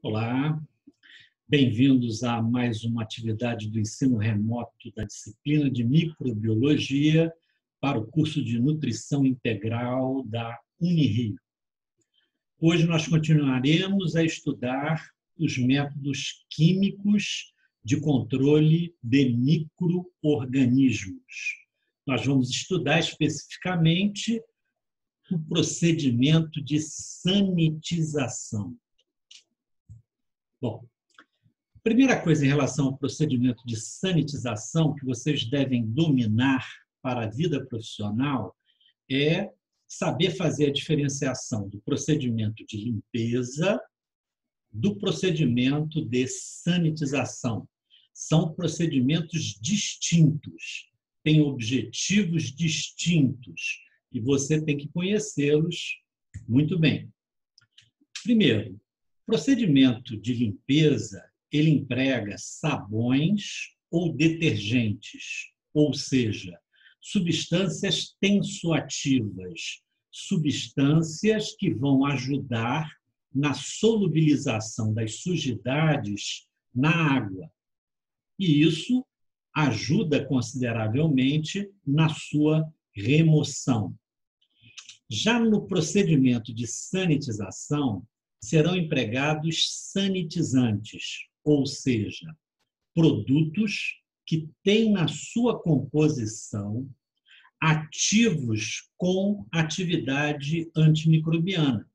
Olá, bem-vindos a mais uma atividade do ensino remoto da disciplina de microbiologia para o curso de nutrição integral da Unirio. Hoje nós continuaremos a estudar os métodos químicos de controle de micro-organismos. Nós vamos estudar especificamente o procedimento de sanitização. Bom, a primeira coisa em relação ao procedimento de sanitização que vocês devem dominar para a vida profissional é saber fazer a diferenciação do procedimento de limpeza do procedimento de sanitização. São procedimentos distintos, têm objetivos distintos e você tem que conhecê-los muito bem. Primeiro, o procedimento de limpeza, ele emprega sabões ou detergentes, ou seja, substâncias tensoativas, substâncias que vão ajudar na solubilização das sujidades na água. E isso ajuda consideravelmente na sua remoção. Já no procedimento de sanitização, serão empregados sanitizantes, ou seja, produtos que têm na sua composição ativos com atividade antimicrobiana.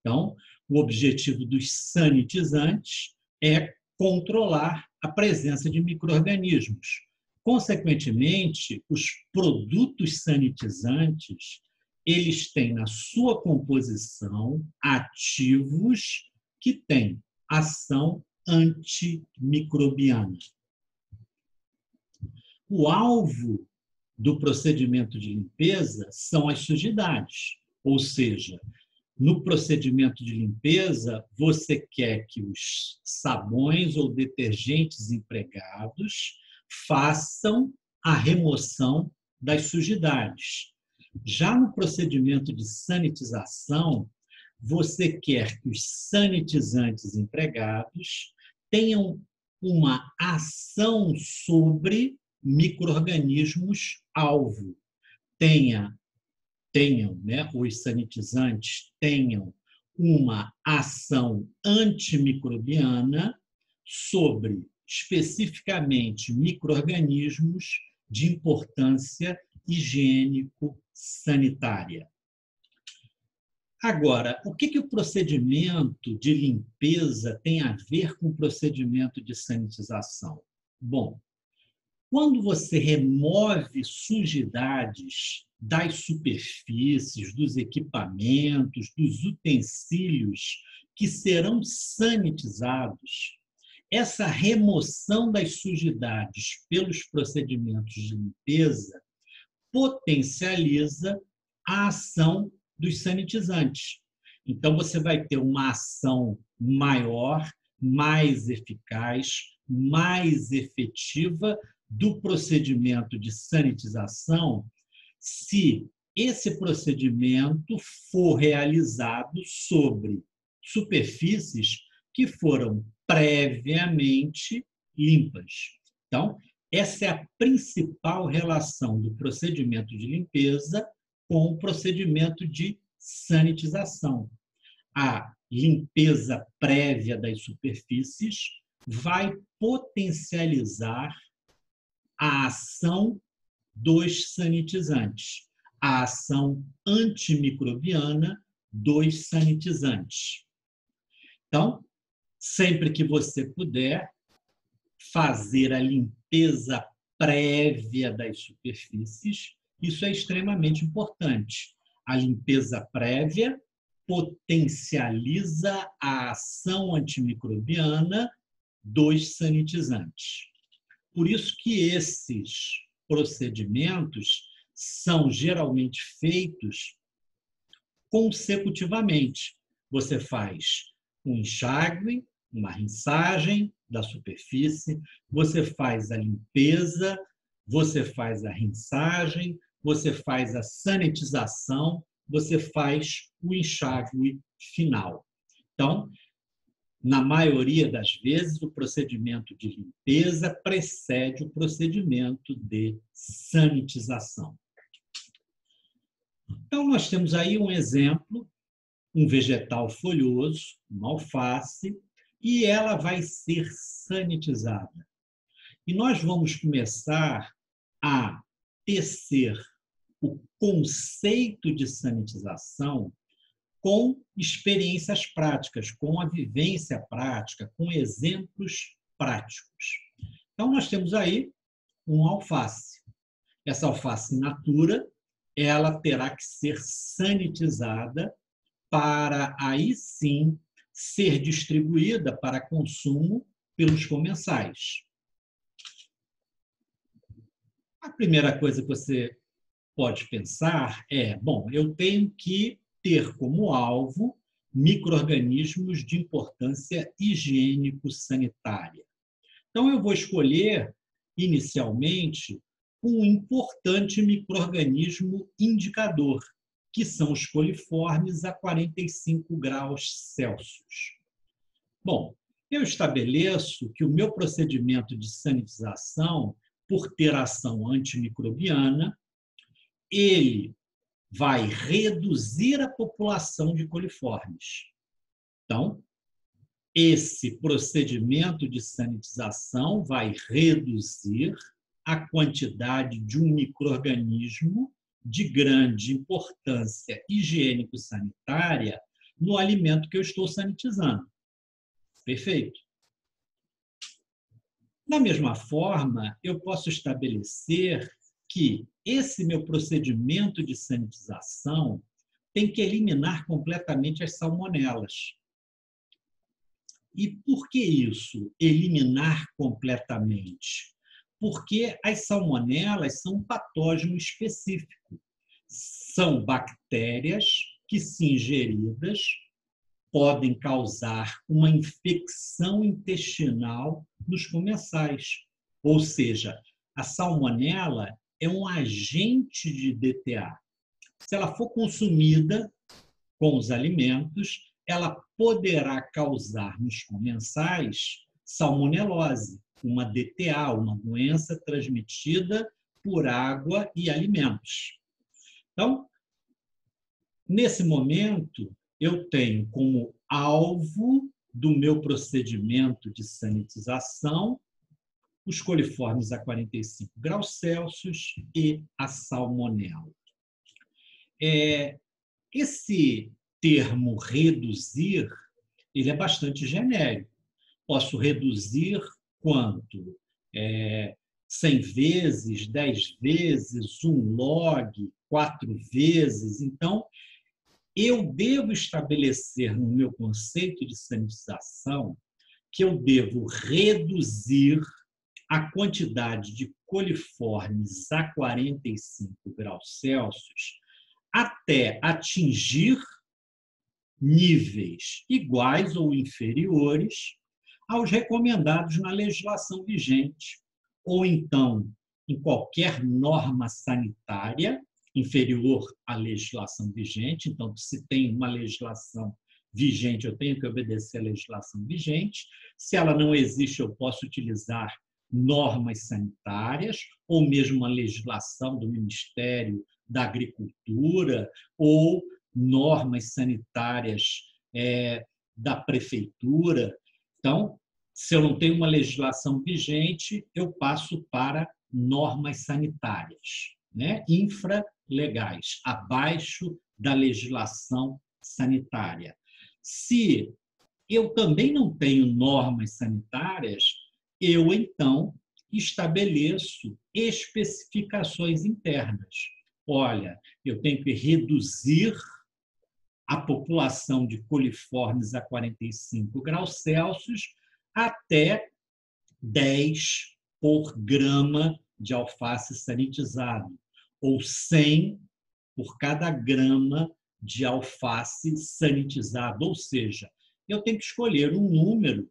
Então, o objetivo dos sanitizantes é controlar a presença de micro-organismos. Consequentemente, os produtos sanitizantes eles têm na sua composição ativos que têm ação antimicrobiana. O alvo do procedimento de limpeza são as sujidades, ou seja, no procedimento de limpeza, você quer que os sabões ou detergentes empregados façam a remoção das sujidades. Já no procedimento de sanitização, você quer que os sanitizantes empregados tenham uma ação sobre micro-organismos-alvo. Os sanitizantes tenham uma ação antimicrobiana sobre, especificamente, micro-organismos de importância higiênico-sanitária. Agora, o que o procedimento de limpeza tem a ver com o procedimento de sanitização? Bom, quando você remove sujidades das superfícies, dos equipamentos, dos utensílios que serão sanitizados, essa remoção das sujidades pelos procedimentos de limpeza potencializa a ação dos sanitizantes. Então, você vai ter uma ação maior, mais eficaz, mais efetiva do procedimento de sanitização se esse procedimento for realizado sobre superfícies que foram previamente limpas. Então, essa é a principal relação do procedimento de limpeza com o procedimento de sanitização. A limpeza prévia das superfícies vai potencializar a ação dos sanitizantes, a ação antimicrobiana dos sanitizantes. Então, sempre que você puder, fazer a limpeza prévia das superfícies, isso é extremamente importante. A limpeza prévia potencializa a ação antimicrobiana dos sanitizantes. Por isso que esses procedimentos são geralmente feitos consecutivamente. Você faz um enxágue, uma rinçagem da superfície, você faz a limpeza, você faz a rinçagem, você faz a sanitização, você faz o enxágue final. Então, Na maioria das vezes, o procedimento de limpeza precede o procedimento de sanitização. Então, nós temos aí um exemplo, um vegetal folhoso, uma alface, e ela vai ser sanitizada. E nós vamos começar a tecer o conceito de sanitização com experiências práticas, com a vivência prática, com exemplos práticos. Então, nós temos aí uma alface. Essa alface in natura, ela terá que ser sanitizada para aí sim ser distribuída para consumo pelos comensais. A primeira coisa que você pode pensar é, bom, eu tenho que ter como alvo micro-organismos de importância higiênico-sanitária. Então, eu vou escolher, inicialmente, um importante micro-organismo indicador, que são os coliformes a 45 graus Celsius. Bom, eu estabeleço que o meu procedimento de sanitização, por ter ação antimicrobiana, ele vai reduzir a população de coliformes. Então, esse procedimento de sanitização vai reduzir a quantidade de um micro-organismo de grande importância higiênico-sanitária no alimento que eu estou sanitizando. Perfeito? Da mesma forma, eu posso estabelecer que esse meu procedimento de sanitização tem que eliminar completamente as salmonelas. E por que isso, eliminar completamente? Porque as salmonelas são um patógeno específico. São bactérias que, se ingeridas, podem causar uma infecção intestinal nos comensais. Ou seja, a salmonela é um agente de DTA. Se ela for consumida com os alimentos, ela poderá causar nos comensais salmonelose, uma DTA, uma doença transmitida por água e alimentos. Então, nesse momento, eu tenho como alvo do meu procedimento de sanitização os coliformes a 45 graus Celsius e a salmonela. Esse termo reduzir, ele é bastante genérico. Posso reduzir quanto? 100 vezes, 10 vezes, 1 log, 4 vezes. Então, eu devo estabelecer no meu conceito de sanitização que eu devo reduzir a quantidade de coliformes a 45 graus Celsius até atingir níveis iguais ou inferiores aos recomendados na legislação vigente, ou então em qualquer norma sanitária inferior à legislação vigente. Então, se tem uma legislação vigente, eu tenho que obedecer à legislação vigente. Se ela não existe, eu posso utilizar normas sanitárias, ou mesmo uma legislação do Ministério da Agricultura, ou normas sanitárias da prefeitura. Então, se eu não tenho uma legislação vigente, eu passo para normas sanitárias, né? Infralegais, abaixo da legislação sanitária. Se eu também não tenho normas sanitárias, eu, então, estabeleço especificações internas. Olha, eu tenho que reduzir a população de coliformes a 45 graus Celsius até 10 por grama de alface sanitizado, ou 100 por cada grama de alface sanitizado. Ou seja, eu tenho que escolher um número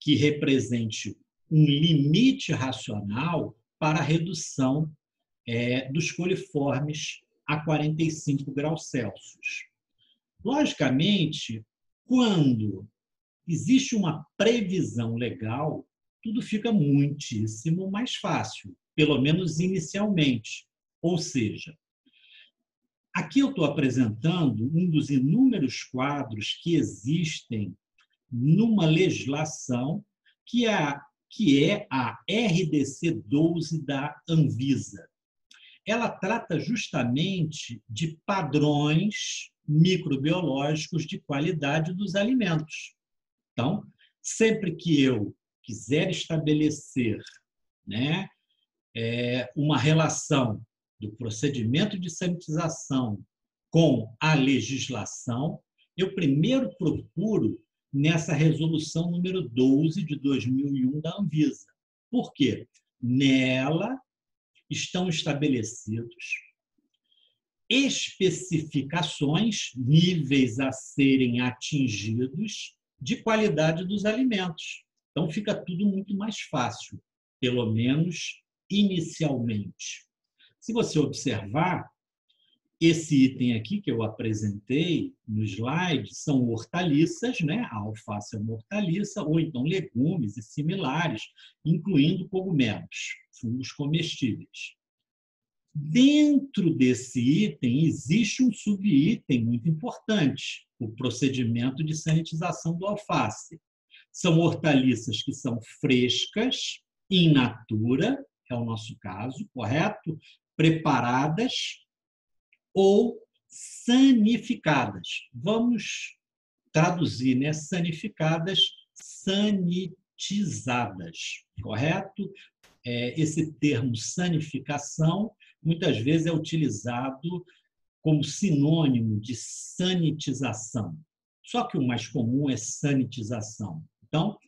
que represente um limite racional para a redução dos coliformes a 45 graus Celsius. Logicamente, quando existe uma previsão legal, tudo fica muitíssimo mais fácil, pelo menos inicialmente. Ou seja, aqui eu estou apresentando um dos inúmeros quadros que existem numa legislação que é a RDC 12 da Anvisa. Ela trata justamente de padrões microbiológicos de qualidade dos alimentos. Então, sempre que eu quiser estabelecer, né, uma relação do procedimento de sanitização com a legislação, eu primeiro procuro nessa resolução número 12 de 2001 da Anvisa. Por quê? Nela estão estabelecidos especificações, níveis a serem atingidos de qualidade dos alimentos. Então, fica tudo muito mais fácil, pelo menos inicialmente. Se você observar, esse item aqui que eu apresentei no slide são hortaliças, né? A alface é uma hortaliça, ou então legumes e similares, incluindo cogumelos, fungos comestíveis. Dentro desse item, existe um subitem muito importante, o procedimento de sanitização do alface. São hortaliças que são frescas, in natura, é o nosso caso, correto? Preparadas ou sanificadas. Vamos traduzir, né? Sanificadas, sanitizadas, correto? Esse termo sanificação muitas vezes é utilizado como sinônimo de sanitização. Só que o mais comum é sanitização. Então,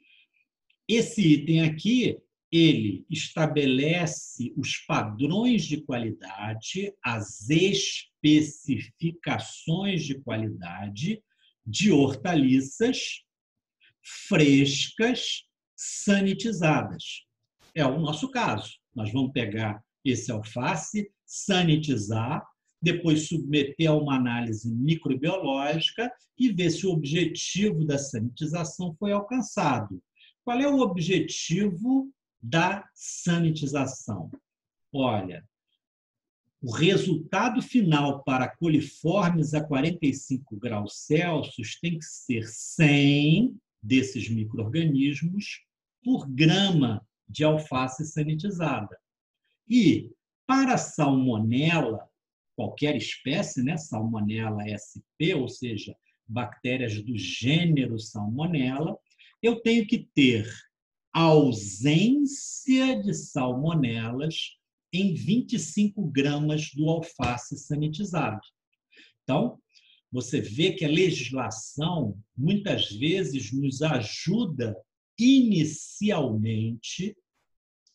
esse item aqui, ele estabelece os padrões de qualidade, as especificações de qualidade de hortaliças frescas, sanitizadas. É o nosso caso. Nós vamos pegar esse alface, sanitizar, depois submeter a uma análise microbiológica e ver se o objetivo da sanitização foi alcançado. Qual é o objetivo da sanitização? Olha, o resultado final para coliformes a 45 graus Celsius tem que ser 100 desses micro-organismos por grama de alface sanitizada. E para a salmonela, qualquer espécie, né, Salmonella sp, ou seja, bactérias do gênero Salmonella, eu tenho que ter ausência de salmonelas em 25 gramas do alface sanitizado. Então, você vê que a legislação, muitas vezes, nos ajuda inicialmente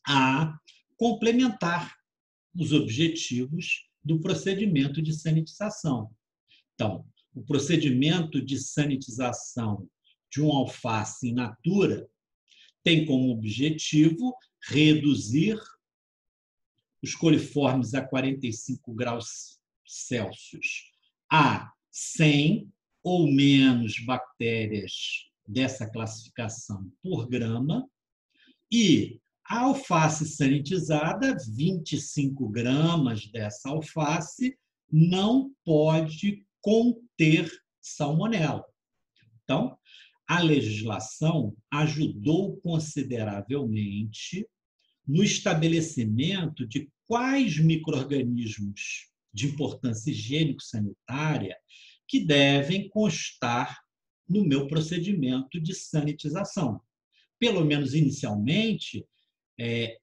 a complementar os objetivos do procedimento de sanitização. Então, o procedimento de sanitização de um alface in natura tem como objetivo reduzir os coliformes a 45 graus Celsius a 100 ou menos bactérias dessa classificação por grama, e a alface sanitizada, 25 gramas dessa alface, não pode conter salmonela. Então, a legislação ajudou consideravelmente no estabelecimento de quais micro-organismos de importância higiênico-sanitária que devem constar no meu procedimento de sanitização. Pelo menos inicialmente,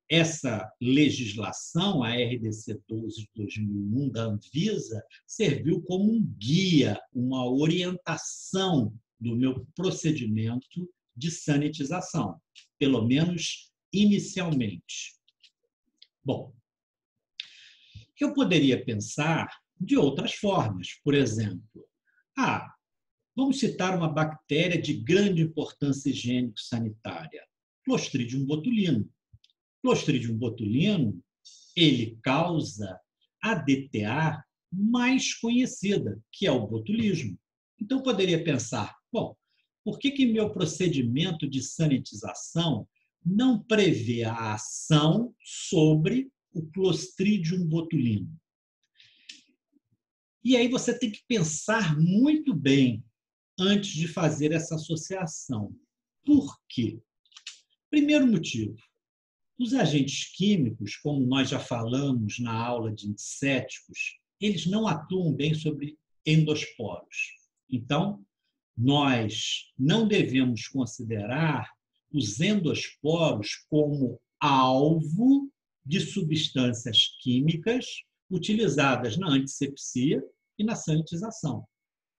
essa legislação, a RDC 12 de 2001 da Anvisa, serviu como um guia, uma orientação do meu procedimento de sanitização, pelo menos inicialmente. Bom, eu poderia pensar de outras formas. Por exemplo, vamos citar uma bactéria de grande importância higiênico-sanitária, Clostridium botulinum. Clostridium botulinum, ele causa a DTA mais conhecida, que é o botulismo. Então, poderia pensar, bom, Por que meu procedimento de sanitização não prevê a ação sobre o Clostridium botulinum? E aí você tem que pensar muito bem antes de fazer essa associação. Por quê? Primeiro motivo, os agentes químicos, como nós já falamos na aula de antisséticos, eles não atuam bem sobre endosporos. Então, nós não devemos considerar os endosporos como alvo de substâncias químicas utilizadas na antisepsia e na sanitização.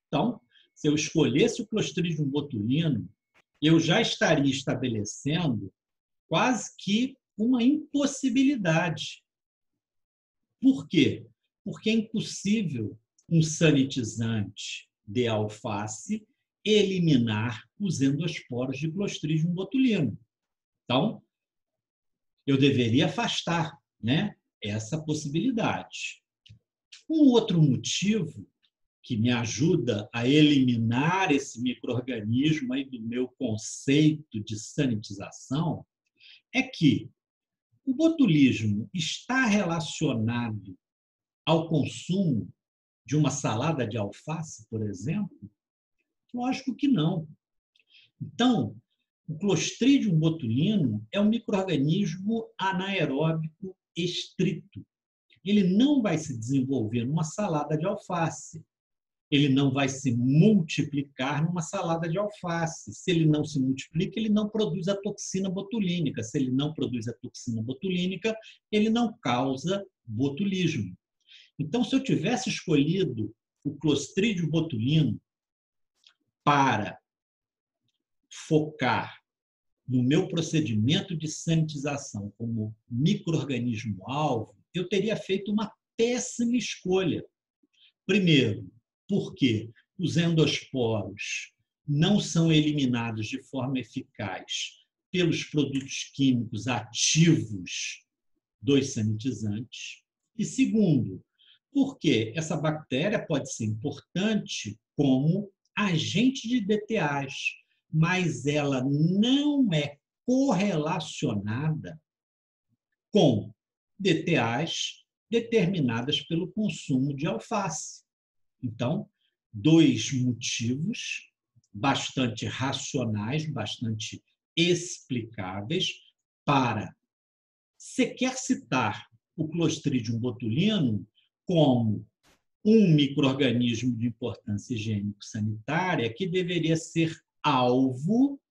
Então, se eu escolhesse o Clostridium botulinum, eu já estaria estabelecendo quase que uma impossibilidade. Por quê? Porque é impossível um sanitizante de alface eliminar os endosporos de Clostridium botulinum. Então, eu deveria afastar, né, essa possibilidade. Um outro motivo que me ajuda a eliminar esse micro-organismo aí do meu conceito de sanitização é que o botulismo está relacionado ao consumo de uma salada de alface, por exemplo? Lógico que não. Então, o Clostridium botulinum é um micro-organismo anaeróbico estrito. Ele não vai se desenvolver numa salada de alface. Ele não vai se multiplicar numa salada de alface. Se ele não se multiplica, ele não produz a toxina botulínica. Se ele não produz a toxina botulínica, ele não causa botulismo. Então, se eu tivesse escolhido o Clostridium botulinum para focar no meu procedimento de sanitização como micro-organismo-alvo, eu teria feito uma péssima escolha. Primeiro, porque os endosporos não são eliminados de forma eficaz pelos produtos químicos ativos dos sanitizantes. E segundo, porque essa bactéria pode ser importante como agente de DTAs, mas ela não é correlacionada com DTAs determinadas pelo consumo de alface. Então, dois motivos bastante racionais, bastante explicáveis para sequer citar o Clostridium botulinum como um micro-organismo de importância higiênico-sanitária que deveria ser alvo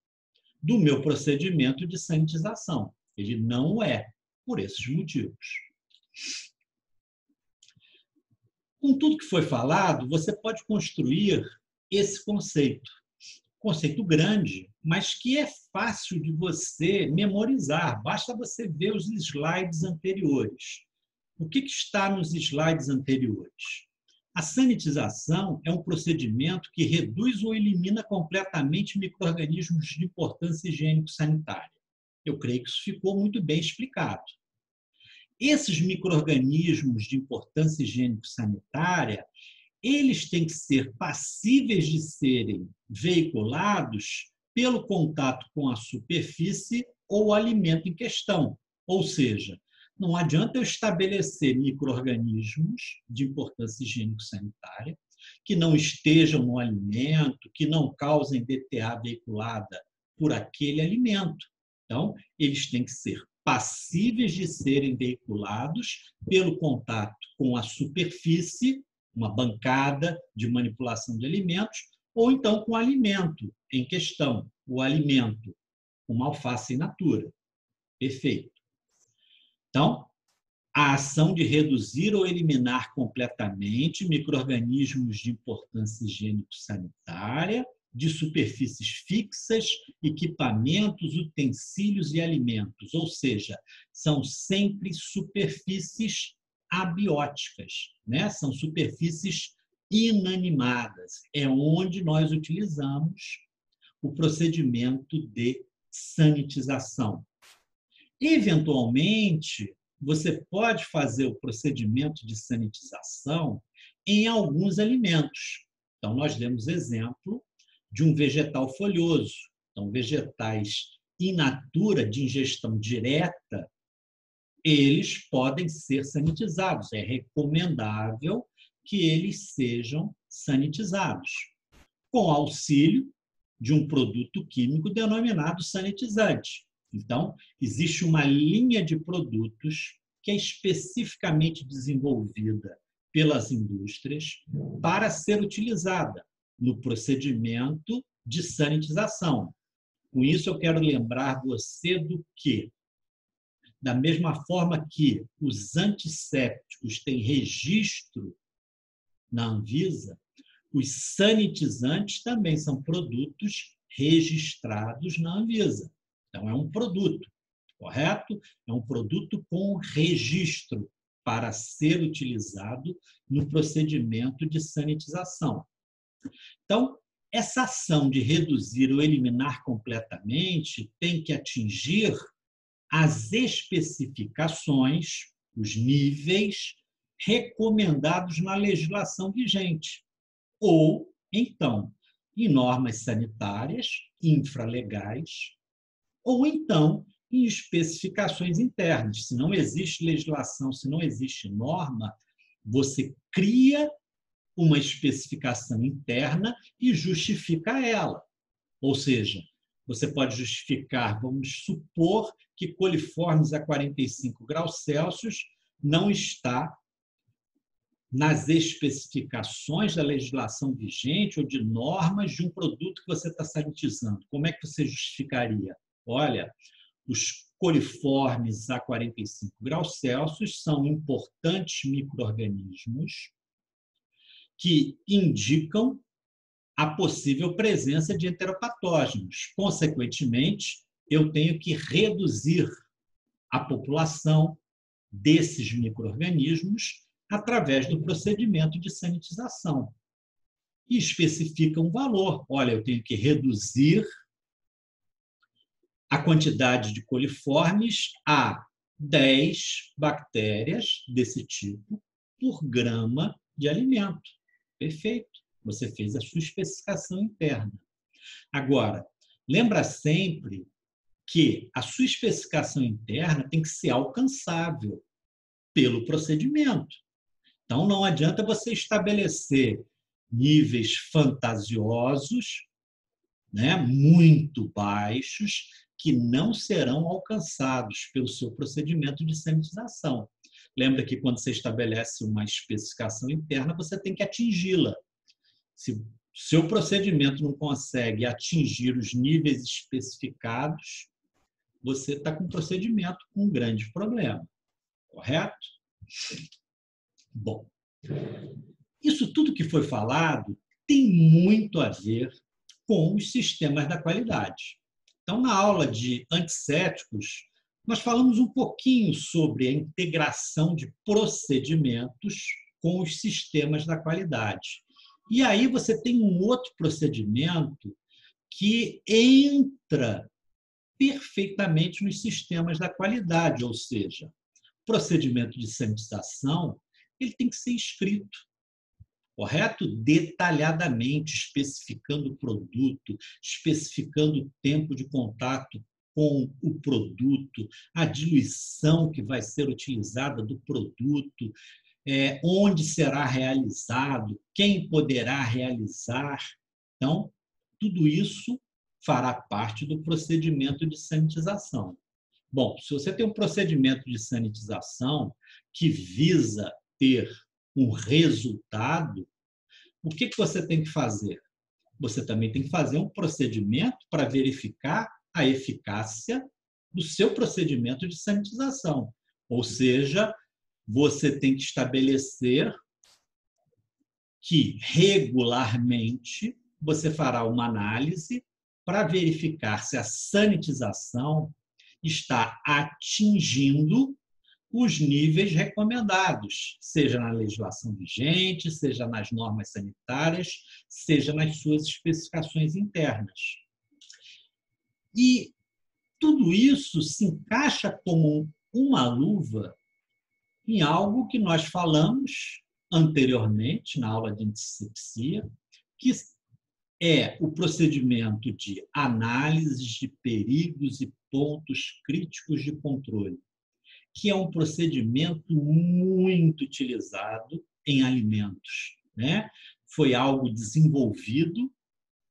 do meu procedimento de sanitização. Ele não é, por esses motivos. Com tudo que foi falado, você pode construir esse conceito. Conceito grande, mas que é fácil de você memorizar. Basta você ver os slides anteriores. O que está nos slides anteriores? A sanitização é um procedimento que reduz ou elimina completamente micro-organismos de importância higiênico-sanitária. Eu creio que isso ficou muito bem explicado. Esses micro-organismos de importância higiênico-sanitária, eles têm que ser passíveis de serem veiculados pelo contato com a superfície ou o alimento em questão. Ou seja, não adianta eu estabelecer micro-organismos de importância higiênico-sanitária que não estejam no alimento, que não causem DTA veiculada por aquele alimento. Então, eles têm que ser passíveis de serem veiculados pelo contato com a superfície, uma bancada de manipulação de alimentos, ou então com o alimento em questão, o alimento, uma alface in natura. Perfeito. Então, a ação de reduzir ou eliminar completamente micro-organismos de importância higiênico-sanitária, de superfícies fixas, equipamentos, utensílios e alimentos, ou seja, são sempre superfícies abióticas, né? São superfícies inanimadas. É onde nós utilizamos o procedimento de sanitização. Eventualmente, você pode fazer o procedimento de sanitização em alguns alimentos. Então, nós demos exemplo de um vegetal folhoso. Então, vegetais in natura, de ingestão direta, eles podem ser sanitizados. É recomendável que eles sejam sanitizados, com auxílio de um produto químico denominado sanitizante. Então, existe uma linha de produtos que é especificamente desenvolvida pelas indústrias para ser utilizada no procedimento de sanitização. Com isso, eu quero lembrar você do que, da mesma forma que os antissépticos têm registro na Anvisa, os sanitizantes também são produtos registrados na Anvisa. Então, é um produto, correto? É um produto com registro para ser utilizado no procedimento de sanitização. Então, essa ação de reduzir ou eliminar completamente tem que atingir as especificações, os níveis recomendados na legislação vigente, ou, então, em normas sanitárias infralegais, ou então em especificações internas. Se não existe legislação, se não existe norma, você cria uma especificação interna e justifica ela. Ou seja, você pode justificar, vamos supor que coliformes a 45 graus Celsius não está nas especificações da legislação vigente ou de normas de um produto que você está sanitizando. Como é que você justificaria? Olha, os coliformes a 45 graus Celsius são importantes micro-organismos que indicam a possível presença de enteropatógenos. Consequentemente, eu tenho que reduzir a população desses micro-organismos através do procedimento de sanitização. E especifica um valor. Olha, eu tenho que reduzir a quantidade de coliformes a 10 bactérias desse tipo por grama de alimento. Perfeito. Você fez a sua especificação interna. Agora, lembra sempre que a sua especificação interna tem que ser alcançável pelo procedimento. Então, não adianta você estabelecer níveis fantasiosos, né, muito baixos, que não serão alcançados pelo seu procedimento de sanitização. Lembra que quando você estabelece uma especificação interna, você tem que atingi-la. Se o seu procedimento não consegue atingir os níveis especificados, você está com um procedimento com um grande problema. Correto? Bom, isso tudo que foi falado tem muito a ver com os sistemas da qualidade. Então, na aula de antissépticos, nós falamos um pouquinho sobre a integração de procedimentos com os sistemas da qualidade. E aí você tem um outro procedimento que entra perfeitamente nos sistemas da qualidade, ou seja, o procedimento de sanitização ele tem que ser escrito, correto? Detalhadamente, especificando o produto, especificando o tempo de contato com o produto, a diluição que vai ser utilizada do produto, onde será realizado, quem poderá realizar. Então, tudo isso fará parte do procedimento de sanitização. Bom, se você tem um procedimento de sanitização que visa ter um resultado, o que você tem que fazer? Você também tem que fazer um procedimento para verificar a eficácia do seu procedimento de sanitização. Ou seja, você tem que estabelecer que regularmente você fará uma análise para verificar se a sanitização está atingindo os níveis recomendados, seja na legislação vigente, seja nas normas sanitárias, seja nas suas especificações internas. E tudo isso se encaixa como uma luva em algo que nós falamos anteriormente na aula de antisepsia, que é o procedimento de análise de perigos e pontos críticos de controle, que é um procedimento muito utilizado em alimentos, né? Foi algo desenvolvido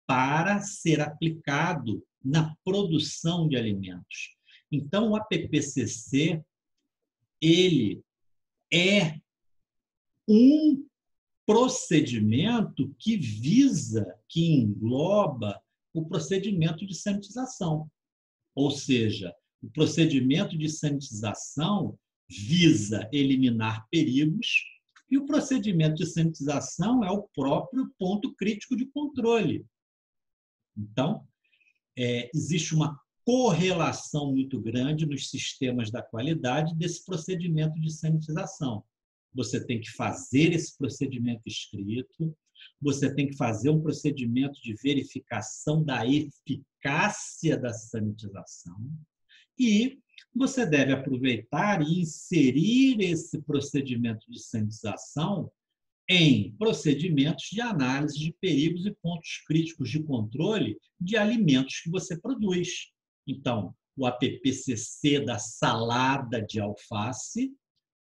para ser aplicado na produção de alimentos. Então, o APPCC, ele é um procedimento que visa, que engloba o procedimento de sanitização. Ou seja, o procedimento de sanitização visa eliminar perigos e o procedimento de sanitização é o próprio ponto crítico de controle. Então, existe uma correlação muito grande nos sistemas da qualidade desse procedimento de sanitização. Você tem que fazer esse procedimento escrito, você tem que fazer um procedimento de verificação da eficácia da sanitização e você deve aproveitar e inserir esse procedimento de sanitização em procedimentos de análise de perigos e pontos críticos de controle de alimentos que você produz. Então, o APPCC da salada de alface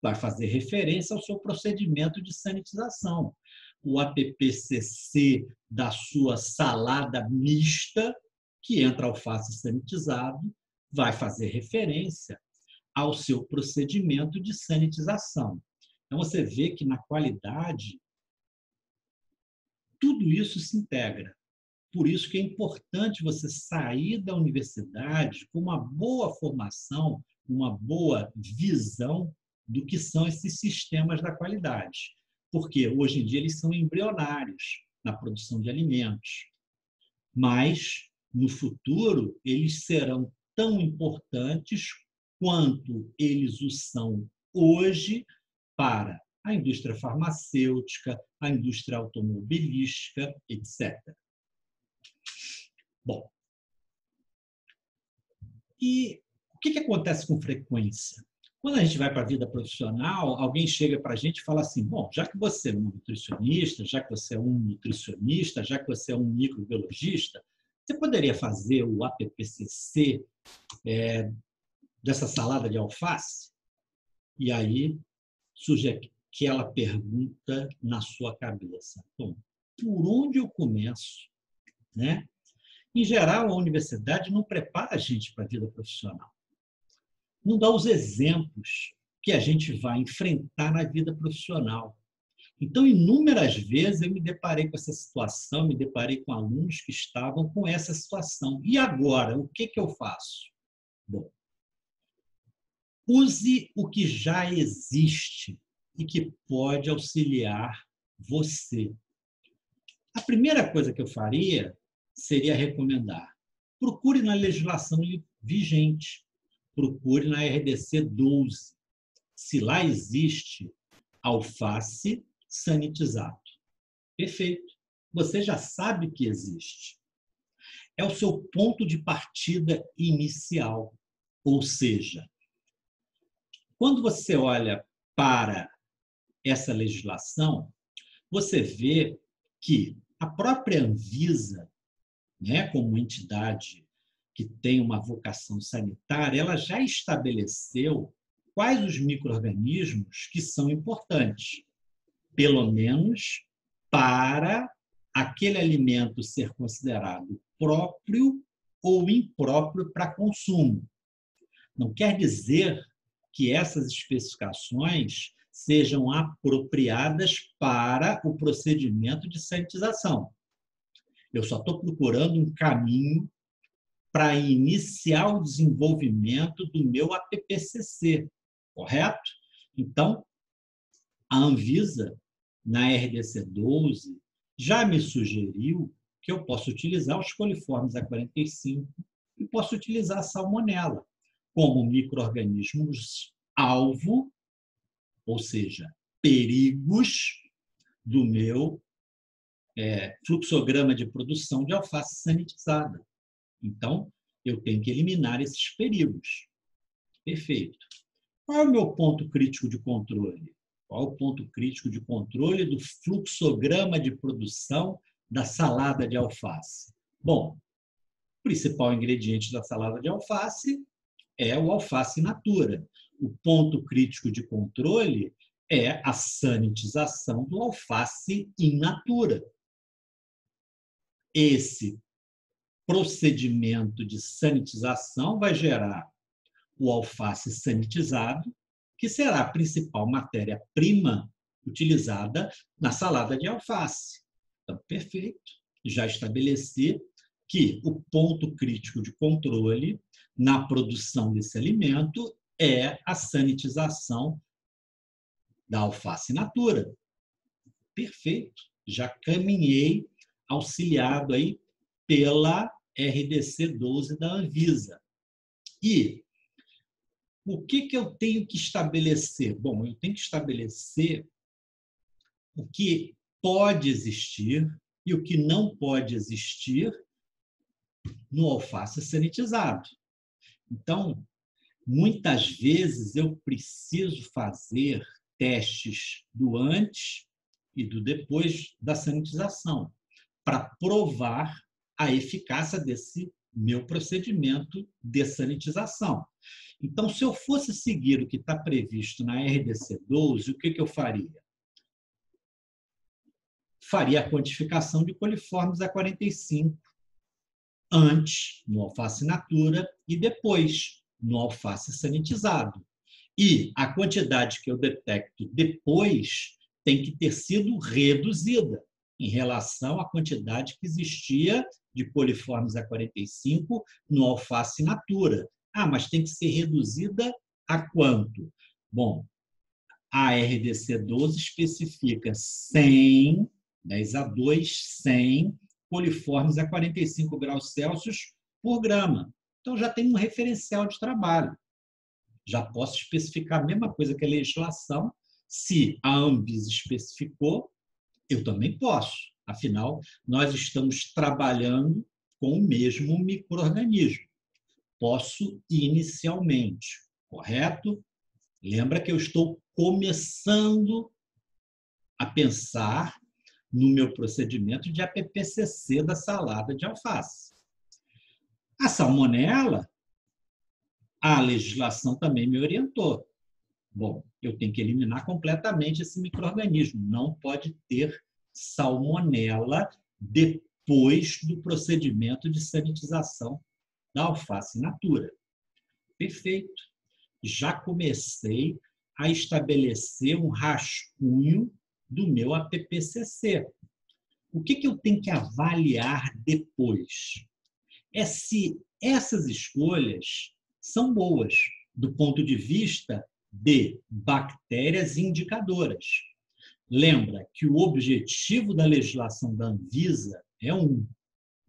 vai fazer referência ao seu procedimento de sanitização. O APPCC da sua salada mista, que entra alface sanitizado, vai fazer referência ao seu procedimento de sanitização. Então, você vê que na qualidade, tudo isso se integra. Por isso que é importante você sair da universidade com uma boa formação, uma boa visão do que são esses sistemas da qualidade. Porque hoje em dia eles são embrionários na produção de alimentos. Mas, no futuro, eles serão tão importantes quanto eles o são hoje para a indústria farmacêutica, a indústria automobilística, etc. Bom, e o que acontece com frequência? Quando a gente vai para a vida profissional, alguém chega para a gente e fala assim, bom, já que você é um nutricionista, já que você é um nutricionista, já que você é um microbiologista, você poderia fazer o APPCC dessa salada de alface? E aí surge aquela pergunta na sua cabeça. Bom, por onde eu começo? Né? Em geral, a universidade não prepara a gente para a vida profissional. Não dá os exemplos que a gente vai enfrentar na vida profissional. Então, inúmeras vezes eu me deparei com essa situação, me deparei com alunos que estavam com essa situação. E agora, o que eu faço? Bom, use o que já existe e que pode auxiliar você. A primeira coisa que eu faria seria recomendar: procure na legislação vigente, procure na RDC 12, se lá existe alface sanitizado. Perfeito. Você já sabe que existe. É o seu ponto de partida inicial. Ou seja, quando você olha para essa legislação, você vê que a própria Anvisa, né, como entidade que tem uma vocação sanitária, ela já estabeleceu quais os micro-organismos que são importantes, pelo menos para aquele alimento ser considerado próprio ou impróprio para consumo. Não quer dizer que essas especificações sejam apropriadas para o procedimento de sanitização. Eu só estou procurando um caminho para iniciar o desenvolvimento do meu APPCC, correto? Então, a Anvisa, na RDC 12, já me sugeriu que eu posso utilizar os coliformes A45 e posso utilizar a salmonela como micro-organismos-alvo, ou seja, perigos do meu fluxograma de produção de alface sanitizada. Então, eu tenho que eliminar esses perigos. Perfeito. Qual é o meu ponto crítico de controle? Qual é o ponto crítico de controle do fluxograma de produção da salada de alface? Bom, o principal ingrediente da salada de alface é o alface in natura. O ponto crítico de controle é a sanitização do alface in natura. Esse procedimento de sanitização vai gerar o alface sanitizado, que será a principal matéria-prima utilizada na salada de alface. Então, perfeito. Já estabeleci que o ponto crítico de controle na produção desse alimento é a sanitização da alface in natura. Perfeito. Já caminhei auxiliado aí pela RDC 12 da Anvisa. E o que eu tenho que estabelecer? Bom, eu tenho que estabelecer o que pode existir e o que não pode existir no alface sanitizado. Então, muitas vezes eu preciso fazer testes do antes e do depois da sanitização para provar a eficácia desse meu procedimento de sanitização. Então, se eu fosse seguir o que está previsto na RDC 12, o que eu faria? Faria a quantificação de coliformes A45 antes no alface in natura e depois no alface sanitizado. E a quantidade que eu detecto depois tem que ter sido reduzida em relação à quantidade que existia de coliformes A45 no alface in natura. Ah, mas tem que ser reduzida a quanto? Bom, a RDC 12 especifica 100, 10:2, 100 coliformes a 45 graus Celsius por grama. Então, já tem um referencial de trabalho. Já posso especificar a mesma coisa que a legislação. Se a Anvisa especificou, eu também posso. Afinal, nós estamos trabalhando com o mesmo micro-organismo. Posso inicialmente, correto? Lembra que eu estou começando a pensar no meu procedimento de APPCC da salada de alface. A salmonela, a legislação também me orientou. Bom, eu tenho que eliminar completamente esse micro-organismo. Não pode ter salmonela depois do procedimento de sanitização da alface in natura. Perfeito. Já comecei a estabelecer um rascunho do meu APPCC. O que eu tenho que avaliar depois? É se essas escolhas são boas do ponto de vista de bactérias indicadoras. Lembra que o objetivo da legislação da Anvisa é um,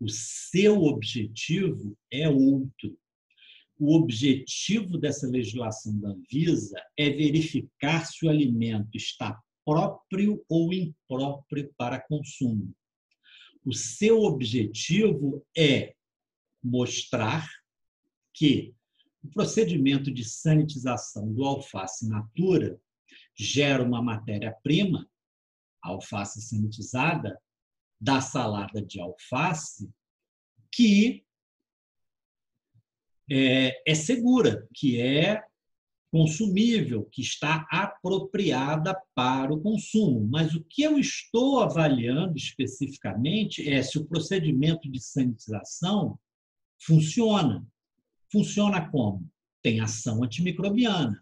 o seu objetivo é outro. O objetivo dessa legislação da Anvisa é verificar se o alimento está próprio ou impróprio para consumo. O seu objetivo é mostrar que o procedimento de sanitização do alface in natura gera uma matéria-prima, a alface sanitizada, da salada de alface, que é segura, que é consumível, que está apropriada para o consumo. Mas o que eu estou avaliando especificamente é se o procedimento de sanitização funciona. Funciona como? Tem ação antimicrobiana.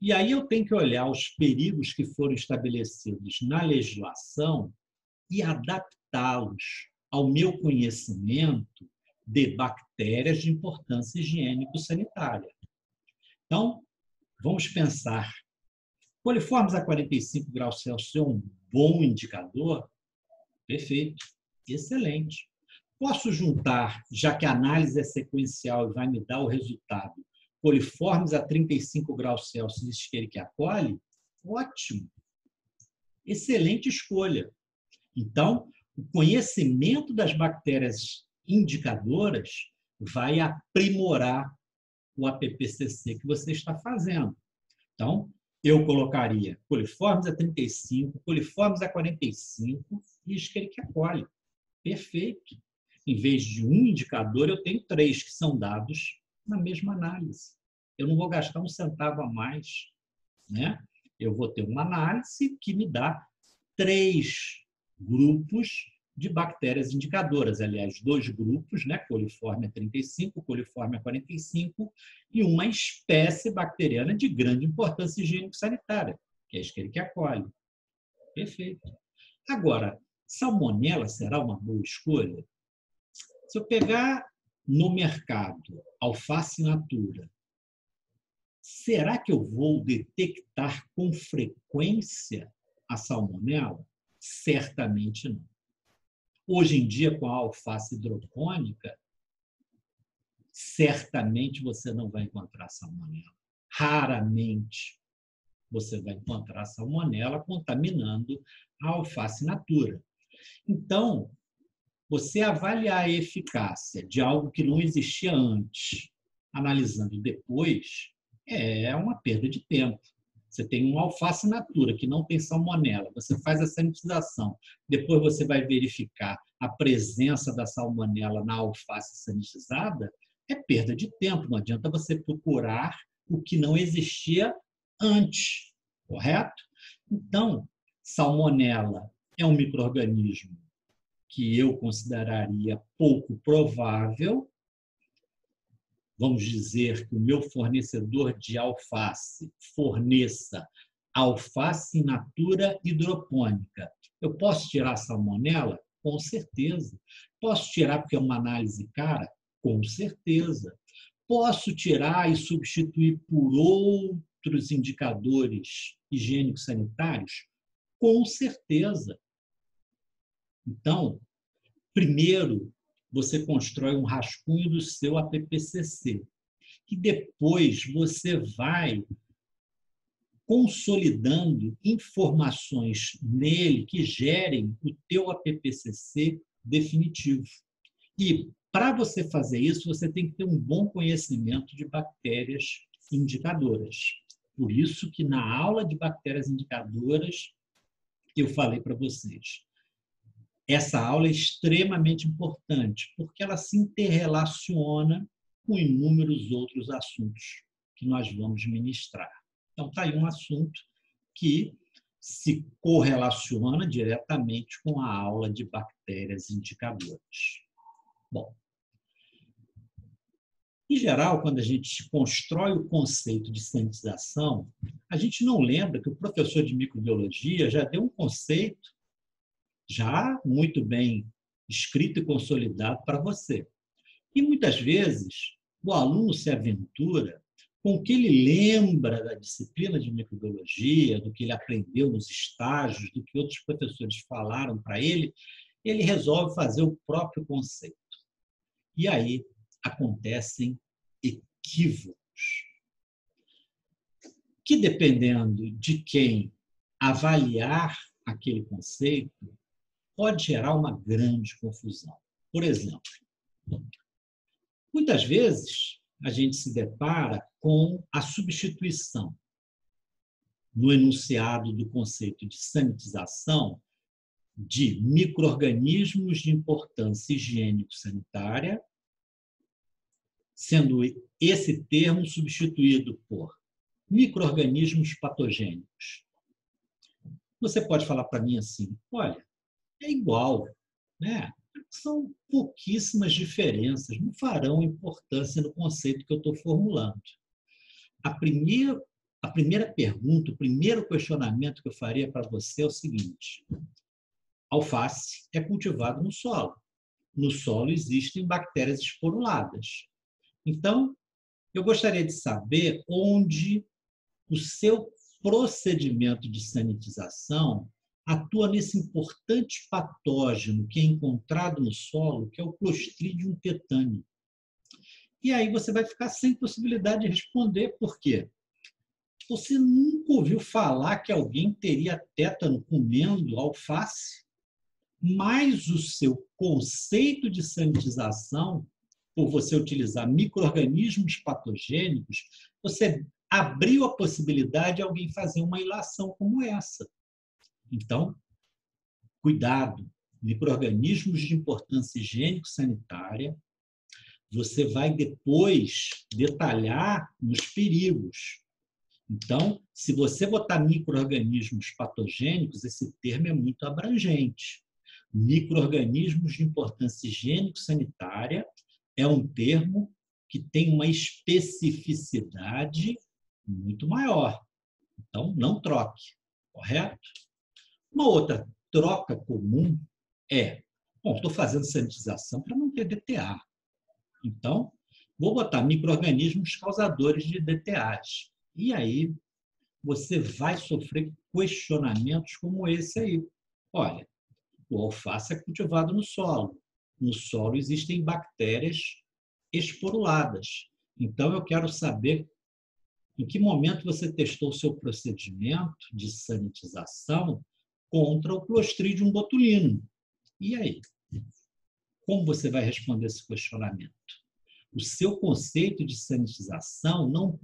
E aí eu tenho que olhar os perigos que foram estabelecidos na legislação e adaptá-los ao meu conhecimento de bactérias de importância higiênico-sanitária. Então, vamos pensar, coliformes a 45 graus Celsius é um bom indicador? Perfeito, excelente. Posso juntar, já que a análise é sequencial e vai me dar o resultado, coliformes a 35 graus Celsius e Escherichia coli? Ótimo, excelente escolha. Então, o conhecimento das bactérias indicadoras vai aprimorar o APPCC que você está fazendo. Então, eu colocaria coliformes a 35, coliformes a 45 e Escherichia coli. Perfeito. Em vez de um indicador, eu tenho 3 que são dados na mesma análise. Eu não vou gastar um centavo a mais, né? Eu vou ter uma análise que me dá 3 grupos de bactérias indicadoras. Aliás, 2 grupos, né? Coliforme 35, Coliforme 45, e uma espécie bacteriana de grande importância higiênico-sanitária, que é a Escherichia coli. Perfeito. Agora, salmonela será uma boa escolha? Se eu pegar no mercado alface natura, será que eu vou detectar com frequência a salmonela? Certamente não. Hoje em dia, com a alface hidropônica, certamente você não vai encontrar salmonela. Raramente você vai encontrar salmonela contaminando a alface natura. Então, você avaliar a eficácia de algo que não existia antes, analisando depois, é uma perda de tempo. Você tem um alface natura que não tem salmonela, você faz a sanitização, depois você vai verificar a presença da salmonela na alface sanitizada, é perda de tempo. Não adianta você procurar o que não existia antes, correto? Então, salmonela é um micro-organismo que eu consideraria pouco provável. Vamos dizer que o meu fornecedor de alface forneça alface in natura hidropônica. Eu posso tirar a salmonela? Com certeza. Posso tirar porque é uma análise cara? Com certeza. Posso tirar e substituir por outros indicadores higiênicos sanitários? Com certeza. Então, primeiro, você constrói um rascunho do seu APPCC, e depois você vai consolidando informações nele que gerem o teu APPCC definitivo. E para você fazer isso, você tem que ter um bom conhecimento de bactérias indicadoras. Por isso que na aula de bactérias indicadoras eu falei para vocês. Essa aula é extremamente importante, porque ela se interrelaciona com inúmeros outros assuntos que nós vamos ministrar. Então, está aí um assunto que se correlaciona diretamente com a aula de bactérias indicadoras. Bom, em geral, quando a gente constrói o conceito de sanitização, a gente não lembra que o professor de microbiologia já deu um conceito já muito bem escrito e consolidado para você. E muitas vezes o aluno se aventura com o que ele lembra da disciplina de microbiologia, do que ele aprendeu nos estágios, do que outros professores falaram para ele, ele resolve fazer o próprio conceito. E aí acontecem equívocos, que dependendo de quem avaliar aquele conceito, pode gerar uma grande confusão. Por exemplo, muitas vezes a gente se depara com a substituição no enunciado do conceito de sanitização de micro-organismos de importância higiênico-sanitária, sendo esse termo substituído por micro-organismos patogênicos. Você pode falar para mim assim, olha, é igual, né? São pouquíssimas diferenças, não farão importância no conceito que eu estou formulando. A primeira pergunta, o primeiro questionamento que eu faria para você é o seguinte: alface é cultivado no solo. No solo existem bactérias esporuladas. Então, eu gostaria de saber onde o seu procedimento de sanitização atua nesse importante patógeno que é encontrado no solo, que é o Clostridium tetani. E aí você vai ficar sem possibilidade de responder. Por quê? Você nunca ouviu falar que alguém teria tétano comendo alface, mas o seu conceito de sanitização, por você utilizar micro-organismos patogênicos, você abriu a possibilidade de alguém fazer uma ilação como essa. Então, cuidado, micro-organismos de importância higiênico-sanitária. Você vai depois detalhar nos perigos. Então, se você botar micro-organismos patogênicos, esse termo é muito abrangente. Micro-organismos de importância higiênico-sanitária é um termo que tem uma especificidade muito maior. Então, não troque, correto? Uma outra troca comum é, bom, estou fazendo sanitização para não ter DTA. Então, vou botar micro-organismos causadores de DTAs. E aí, você vai sofrer questionamentos como esse aí. Olha, o alface é cultivado no solo. No solo existem bactérias esporuladas. Então, eu quero saber em que momento você testou o seu procedimento de sanitização contra o Clostridium botulinum. E aí? Como você vai responder esse questionamento? O seu conceito de sanitização não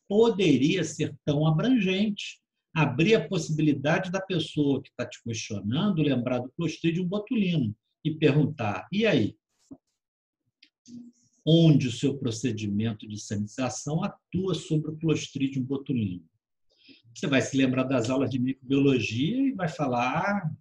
poderia ser tão abrangente. Abrir a possibilidade da pessoa que está te questionando lembrar do Clostridium botulinum e perguntar, e aí? Onde o seu procedimento de sanitização atua sobre o Clostridium botulinum? Você vai se lembrar das aulas de microbiologia e vai falar,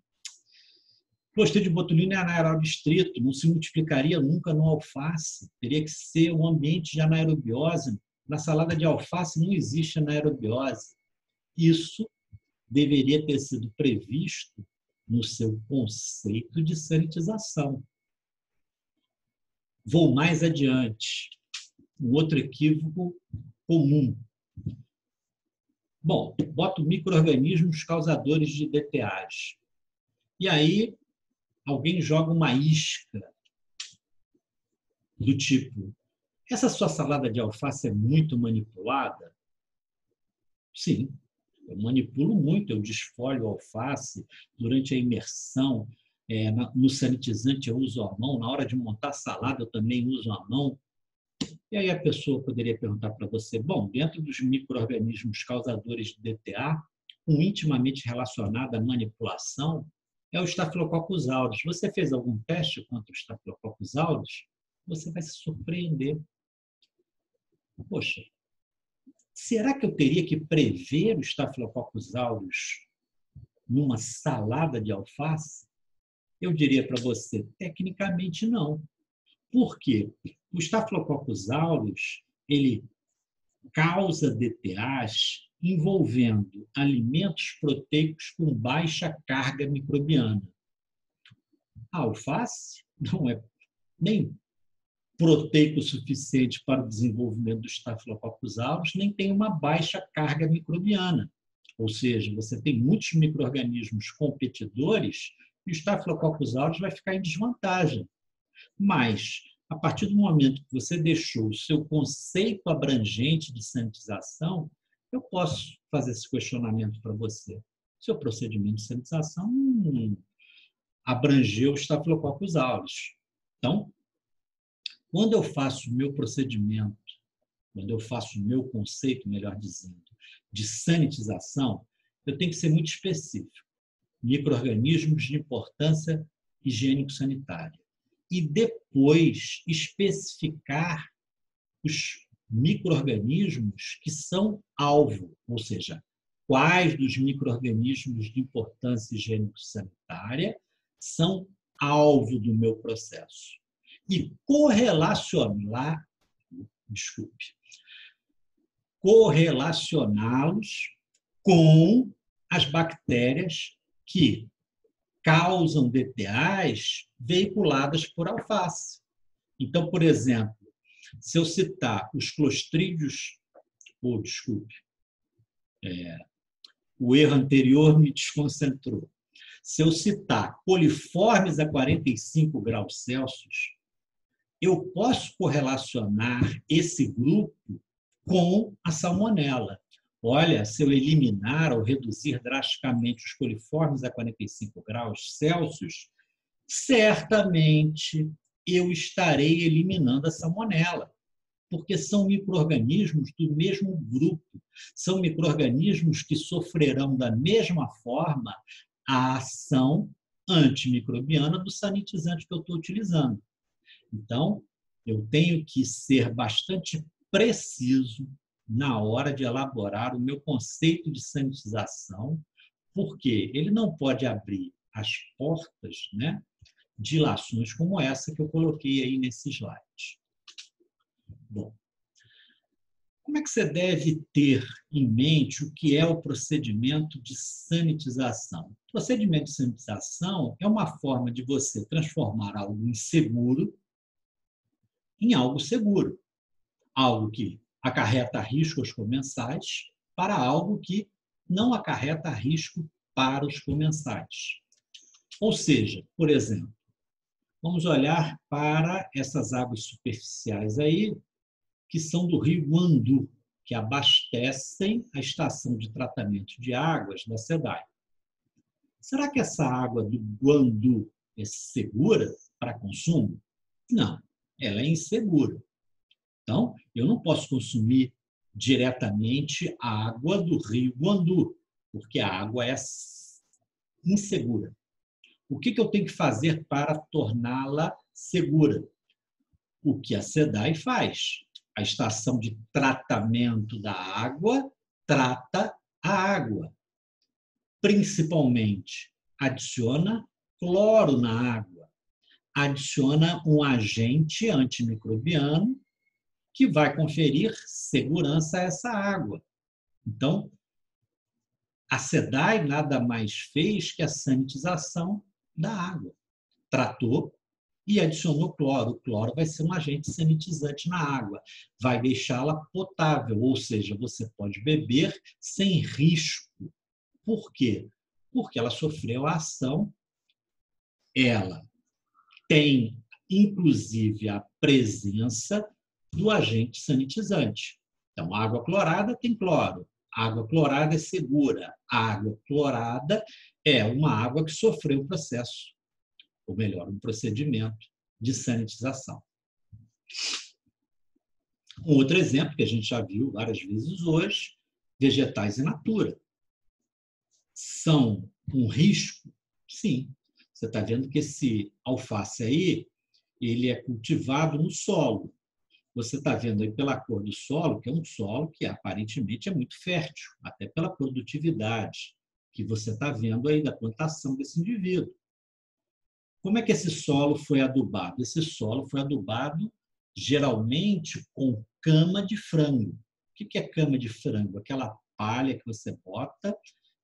Clostridium botulinum é anaeróbio estrito, não se multiplicaria nunca no alface, teria que ser um ambiente de anaerobiose. Na salada de alface não existe anaerobiose. Isso deveria ter sido previsto no seu conceito de sanitização. Vou mais adiante. Um outro equívoco comum. Bom, boto micro-organismos causadores de DTAs. E aí, alguém joga uma isca do tipo, essa sua salada de alface é muito manipulada? Sim, eu manipulo muito, eu desfolho a alface durante a imersão, no sanitizante eu uso a mão, na hora de montar a salada eu também uso a mão. E aí a pessoa poderia perguntar para você, bom, dentro dos micro-organismos causadores de DTA, um intimamente relacionado à manipulação é o Staphylococcus aureus. Você fez algum teste contra o Staphylococcus aureus? Você vai se surpreender. Poxa, será que eu teria que prever o Staphylococcus aureus numa salada de alface? Eu diria para você, tecnicamente não. Por quê? O Staphylococcus aureus, ele causa DTAs envolvendo alimentos proteicos com baixa carga microbiana. A alface não é nem proteico suficiente para o desenvolvimento do Staphylococcus aureus, nem tem uma baixa carga microbiana. Ou seja, você tem muitos micro-organismos competidores e o Staphylococcus aureus vai ficar em desvantagem. Mas, a partir do momento que você deixou o seu conceito abrangente de sanitização, eu posso fazer esse questionamento para você. Seu procedimento de sanitização abrangeu o Staphylococcus aureus. Então, quando eu faço o meu procedimento, quando eu faço o meu conceito, melhor dizendo, de sanitização, eu tenho que ser muito específico. Micro-organismos de importância higiênico-sanitária. E depois especificar os micro-organismos que são alvo, ou seja, quais dos micro-organismos de importância higiênico-sanitária são alvo do meu processo. E correlacioná-los com as bactérias que causam DTAs veiculadas por alface. Então, por exemplo, se eu citar os clostrídeos, o erro anterior me desconcentrou. Se eu citar coliformes a 45 graus Celsius, eu posso correlacionar esse grupo com a salmonela. Olha, se eu eliminar ou reduzir drasticamente os coliformes a 45 graus Celsius, certamente eu estarei eliminando a salmonela, porque são micro-organismos do mesmo grupo, são micro-organismos que sofrerão da mesma forma a ação antimicrobiana do sanitizante que eu estou utilizando. Então, eu tenho que ser bastante preciso na hora de elaborar o meu conceito de sanitização, porque ele não pode abrir as portas, né, de ilações como essa que eu coloquei aí nesse slide. Bom, como é que você deve ter em mente o que é o procedimento de sanitização? O procedimento de sanitização é uma forma de você transformar algo inseguro em algo seguro. Algo que acarreta risco aos comensais para algo que não acarreta risco para os comensais. Ou seja, por exemplo, vamos olhar para essas águas superficiais aí, que são do rio Guandu, que abastecem a estação de tratamento de águas da SEDAI. Será que essa água do Guandu é segura para consumo? Não, ela é insegura. Então, eu não posso consumir diretamente a água do rio Guandu, porque a água é insegura. O que eu tenho que fazer para torná-la segura? O que a SEDAI faz. A estação de tratamento da água trata a água. Principalmente, adiciona cloro na água. Adiciona um agente antimicrobiano que vai conferir segurança a essa água. Então, a SEDAI nada mais fez que a sanitização da água. Tratou e adicionou cloro. O cloro vai ser um agente sanitizante na água, vai deixá-la potável, ou seja, você pode beber sem risco. Por quê? Porque ela sofreu a ação, ela tem, inclusive, a presença do agente sanitizante. Então, água clorada tem cloro. Água clorada é segura. A água clorada é uma água que sofreu um processo, ou melhor, um procedimento de sanitização. Um outro exemplo que a gente já viu várias vezes hoje, vegetais in natura. São um risco? Sim. Você está vendo que esse alface aí, ele é cultivado no solo. Você está vendo aí pela cor do solo, que é um solo que aparentemente é muito fértil, até pela produtividade que você está vendo aí da plantação desse indivíduo. Como é que esse solo foi adubado? Esse solo foi adubado geralmente com cama de frango. O que é cama de frango? Aquela palha que você bota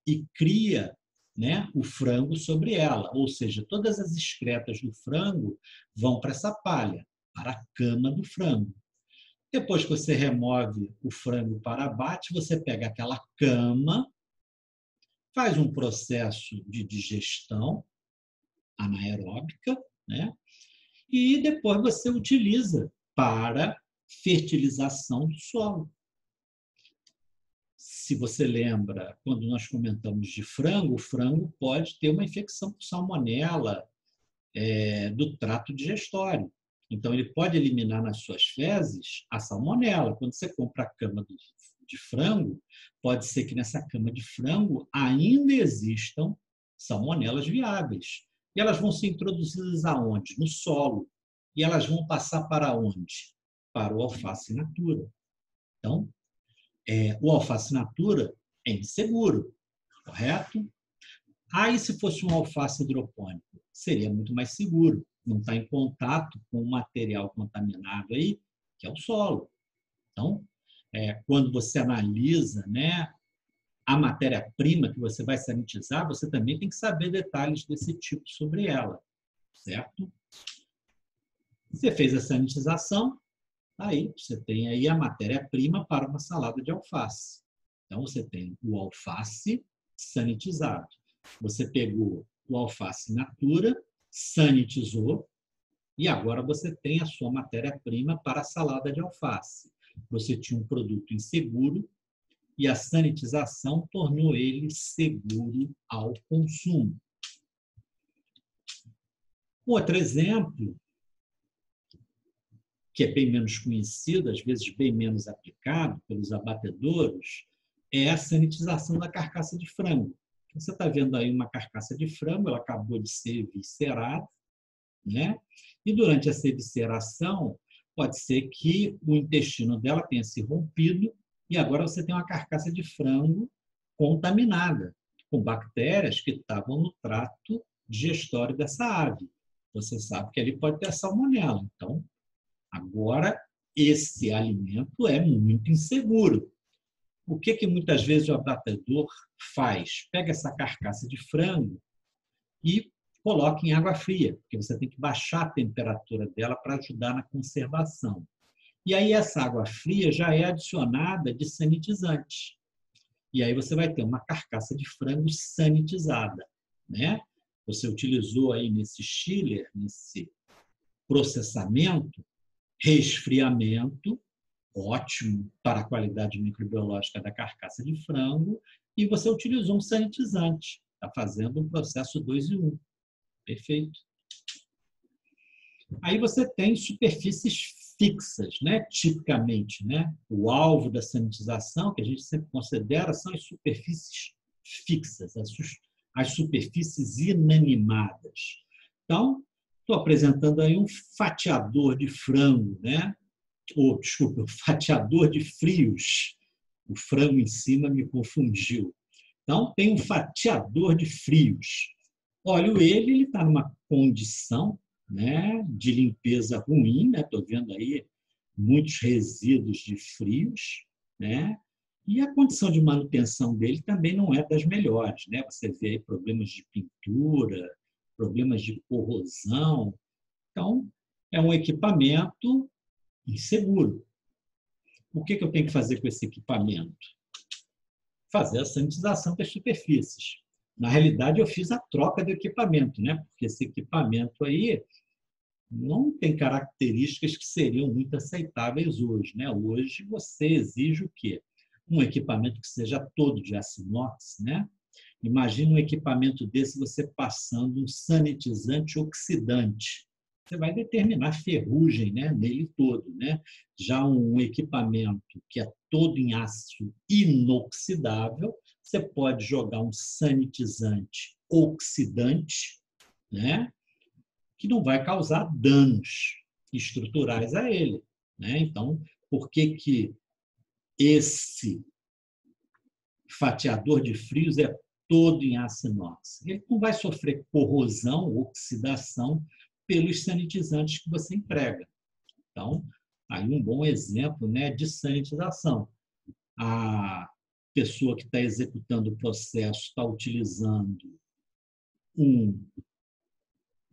e cria, né, o frango sobre ela. Ou seja, todas as excretas do frango vão para essa palha, para a cama do frango. Depois que você remove o frango para abate, você pega aquela cama, faz um processo de digestão anaeróbica, né? E depois você utiliza para fertilização do solo. Se você lembra, quando nós comentamos de frango, o frango pode ter uma infecção por salmonela do trato digestório. Então, ele pode eliminar nas suas fezes a salmonela. Quando você compra a cama de frango, pode ser que nessa cama de frango ainda existam salmonelas viáveis. E elas vão ser introduzidas aonde? No solo. E elas vão passar para onde? Para o alface in natura. Então, o alface in natura é inseguro, correto? Aí, se fosse um alface hidropônico, seria muito mais seguro. Não está em contato com o material contaminado aí, que é o solo. Então, quando você analisa, né, a matéria-prima que você vai sanitizar, você também tem que saber detalhes desse tipo sobre ela, certo? Você fez a sanitização, aí você tem aí a matéria-prima para uma salada de alface. Então, você tem o alface sanitizado. Você pegou o alface in natura, sanitizou, e agora você tem a sua matéria-prima para a salada de alface. Você tinha um produto inseguro e a sanitização tornou ele seguro ao consumo. Outro exemplo, que é bem menos conhecido, às vezes bem menos aplicado pelos abatedouros, é a sanitização da carcaça de frango. Você está vendo aí uma carcaça de frango, ela acabou de ser viscerada, né? E durante essa evisceração, pode ser que o intestino dela tenha se rompido e agora você tem uma carcaça de frango contaminada com bactérias que estavam no trato digestório dessa ave. Você sabe que ali pode ter salmonela. Então, agora, esse alimento é muito inseguro. O que muitas vezes o abatedor faz? Pega essa carcaça de frango e coloca em água fria, porque você tem que baixar a temperatura dela para ajudar na conservação. E aí essa água fria já é adicionada de sanitizante. E aí você vai ter uma carcaça de frango sanitizada, né? Você utilizou aí nesse chiller, nesse processamento, resfriamento, ótimo para a qualidade microbiológica da carcaça de frango, e você utilizou um sanitizante. Está fazendo um processo 2 em 1. Perfeito. Aí você tem superfícies fixas, né? Tipicamente, né? O alvo da sanitização, que a gente sempre considera, são as superfícies fixas, as superfícies inanimadas. Então, estou apresentando aí um fatiador de frango, né? Desculpa, um fatiador de frios. O frango em cima me confundiu. Então, tem um fatiador de frios. Olho ele está numa condição, né, de limpeza ruim, né? Estou vendo aí muitos resíduos de frios, né? E a condição de manutenção dele também não é das melhores, né? Você vê aí problemas de pintura, problemas de corrosão. Então, é um equipamento inseguro. O que eu tenho que fazer com esse equipamento? Fazer a sanitização das superfícies. Na realidade, eu fiz a troca do equipamento, né? Porque esse equipamento aí não tem características que seriam muito aceitáveis hoje, né? Hoje você exige o quê? Um equipamento que seja todo de aço inox, né? Imagina um equipamento desse você passando um sanitizante oxidante. Você vai determinar ferrugem, né, nele todo, né? Já um equipamento que é todo em aço inoxidável, você pode jogar um sanitizante oxidante, né, que não vai causar danos estruturais a ele, né? Então, por que esse fatiador de frios é todo em aço inox? Ele não vai sofrer corrosão, oxidação pelos sanitizantes que você emprega. Então, aí um bom exemplo, né, de sanitização. A pessoa que está executando o processo está utilizando um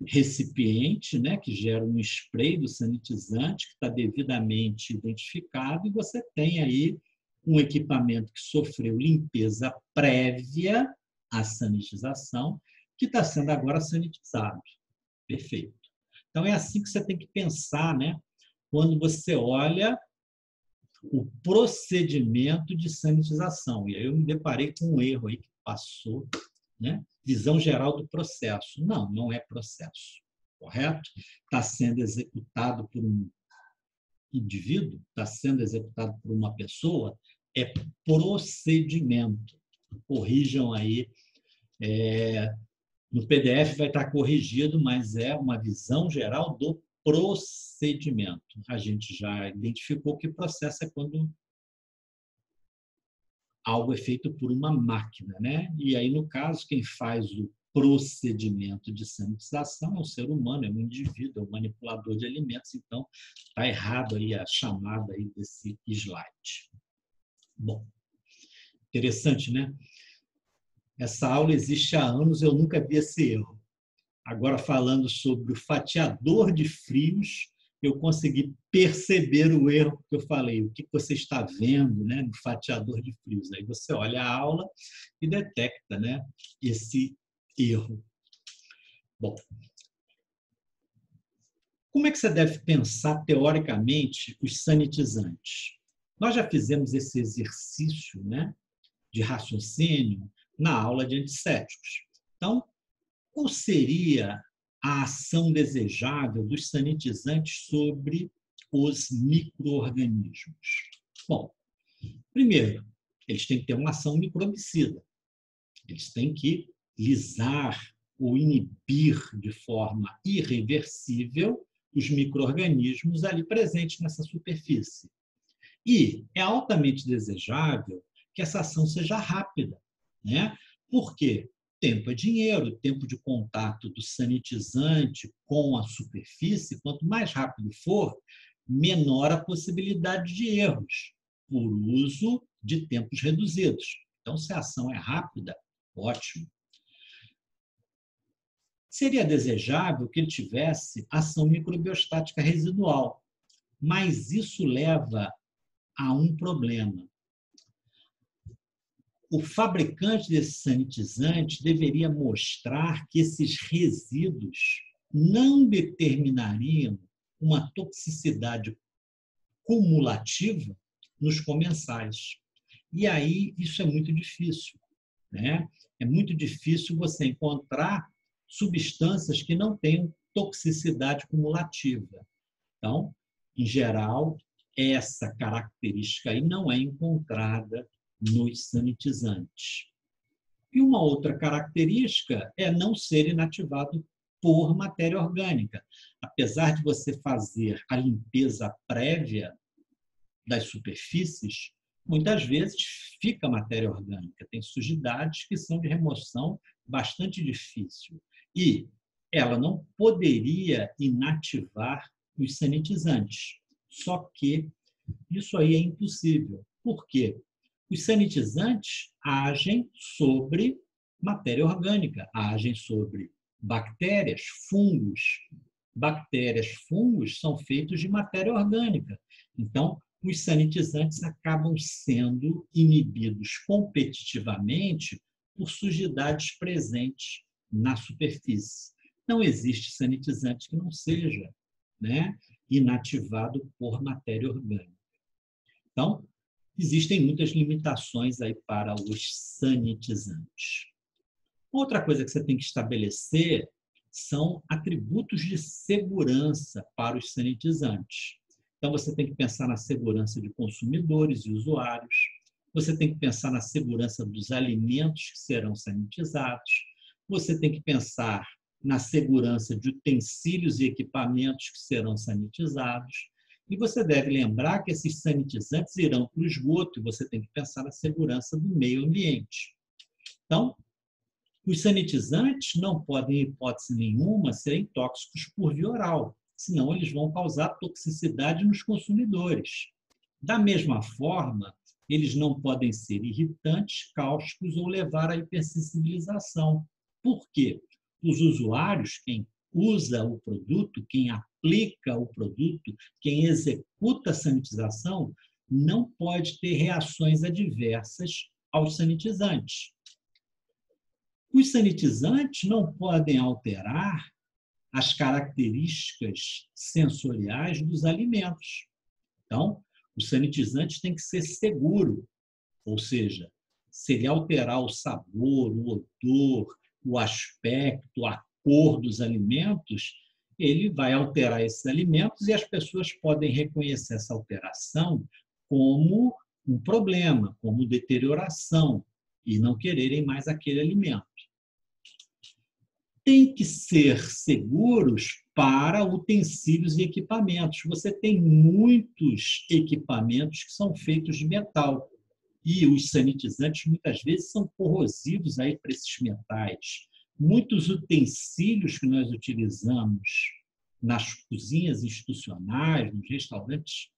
recipiente, né, que gera um spray do sanitizante que está devidamente identificado, e você tem aí um equipamento que sofreu limpeza prévia à sanitização, que está sendo agora sanitizado. Perfeito. Então, é assim que você tem que pensar, né, quando você olha o procedimento de sanitização. E aí eu me deparei com um erro aí que passou, né? Visão geral do processo. Não, não é processo, correto? Está sendo executado por um indivíduo, está sendo executado por uma pessoa, é procedimento. Corrijam aí. No PDF vai estar corrigido, mas é uma visão geral do procedimento. A gente já identificou que processo é quando algo é feito por uma máquina, né? E aí, no caso, quem faz o procedimento de sanitização é o ser humano, é um indivíduo, é um manipulador de alimentos. Então, está errado aí a chamada aí desse slide. Bom, interessante, né? Essa aula existe há anos, eu nunca vi esse erro. Agora, falando sobre o fatiador de frios, eu consegui perceber o erro que eu falei. O que você está vendo, né, no fatiador de frios? Aí você olha a aula e detecta, né, esse erro. Bom, como é que você deve pensar teoricamente os sanitizantes? Nós já fizemos esse exercício, né, de raciocínio na aula de antissépticos. Então, qual seria a ação desejável dos sanitizantes sobre os micro-organismos? Bom, primeiro, eles têm que ter uma ação microbicida. Eles têm que lisar ou inibir de forma irreversível os micro-organismos ali presentes nessa superfície. E é altamente desejável que essa ação seja rápida, né? Por quê? Tempo é dinheiro, tempo de contato do sanitizante com a superfície, quanto mais rápido for, menor a possibilidade de erros, por uso de tempos reduzidos. Então, se a ação é rápida, ótimo. Seria desejável que ele tivesse ação microbiostática residual, mas isso leva a um problema. O fabricante desse sanitizante deveria mostrar que esses resíduos não determinariam uma toxicidade cumulativa nos comensais. E aí isso é muito difícil, né? É muito difícil você encontrar substâncias que não tenham toxicidade cumulativa. Então, em geral, essa característica aí não é encontrada nos sanitizantes. E uma outra característica é não ser inativado por matéria orgânica. Apesar de você fazer a limpeza prévia das superfícies, muitas vezes fica matéria orgânica. Tem sujidades que são de remoção bastante difícil. E ela não poderia inativar os sanitizantes. Só que isso aí é impossível. Por quê? Os sanitizantes agem sobre matéria orgânica, agem sobre bactérias, fungos. Bactérias, fungos são feitos de matéria orgânica. Então, os sanitizantes acabam sendo inibidos competitivamente por sujidades presentes na superfície. Não existe sanitizante que não seja, né, inativado por matéria orgânica. Então, existem muitas limitações aí para os sanitizantes. Outra coisa que você tem que estabelecer são atributos de segurança para os sanitizantes. Então, você tem que pensar na segurança de consumidores e usuários, você tem que pensar na segurança dos alimentos que serão sanitizados, você tem que pensar na segurança de utensílios e equipamentos que serão sanitizados, e você deve lembrar que esses sanitizantes irão para o esgoto e você tem que pensar na segurança do meio ambiente. Então, os sanitizantes não podem, em hipótese nenhuma, serem tóxicos por via oral, senão eles vão causar toxicidade nos consumidores. Da mesma forma, eles não podem ser irritantes, cáusticos ou levar à hipersensibilização. Por quê? Os usuários, quem usa o produto, quem aplica o produto, quem executa a sanitização, não pode ter reações adversas aos sanitizantes. Os sanitizantes não podem alterar as características sensoriais dos alimentos. Então, o sanitizante tem que ser seguro, ou seja, se ele alterar o sabor, o odor, o aspecto, a cor dos alimentos, ele vai alterar esses alimentos e as pessoas podem reconhecer essa alteração como um problema, como deterioração, e não quererem mais aquele alimento. Tem que ser seguros para utensílios e equipamentos. Você tem muitos equipamentos que são feitos de metal e os sanitizantes muitas vezes são corrosivos aí para esses metais. Muitos utensílios que nós utilizamos nas cozinhas institucionais, nos restaurantes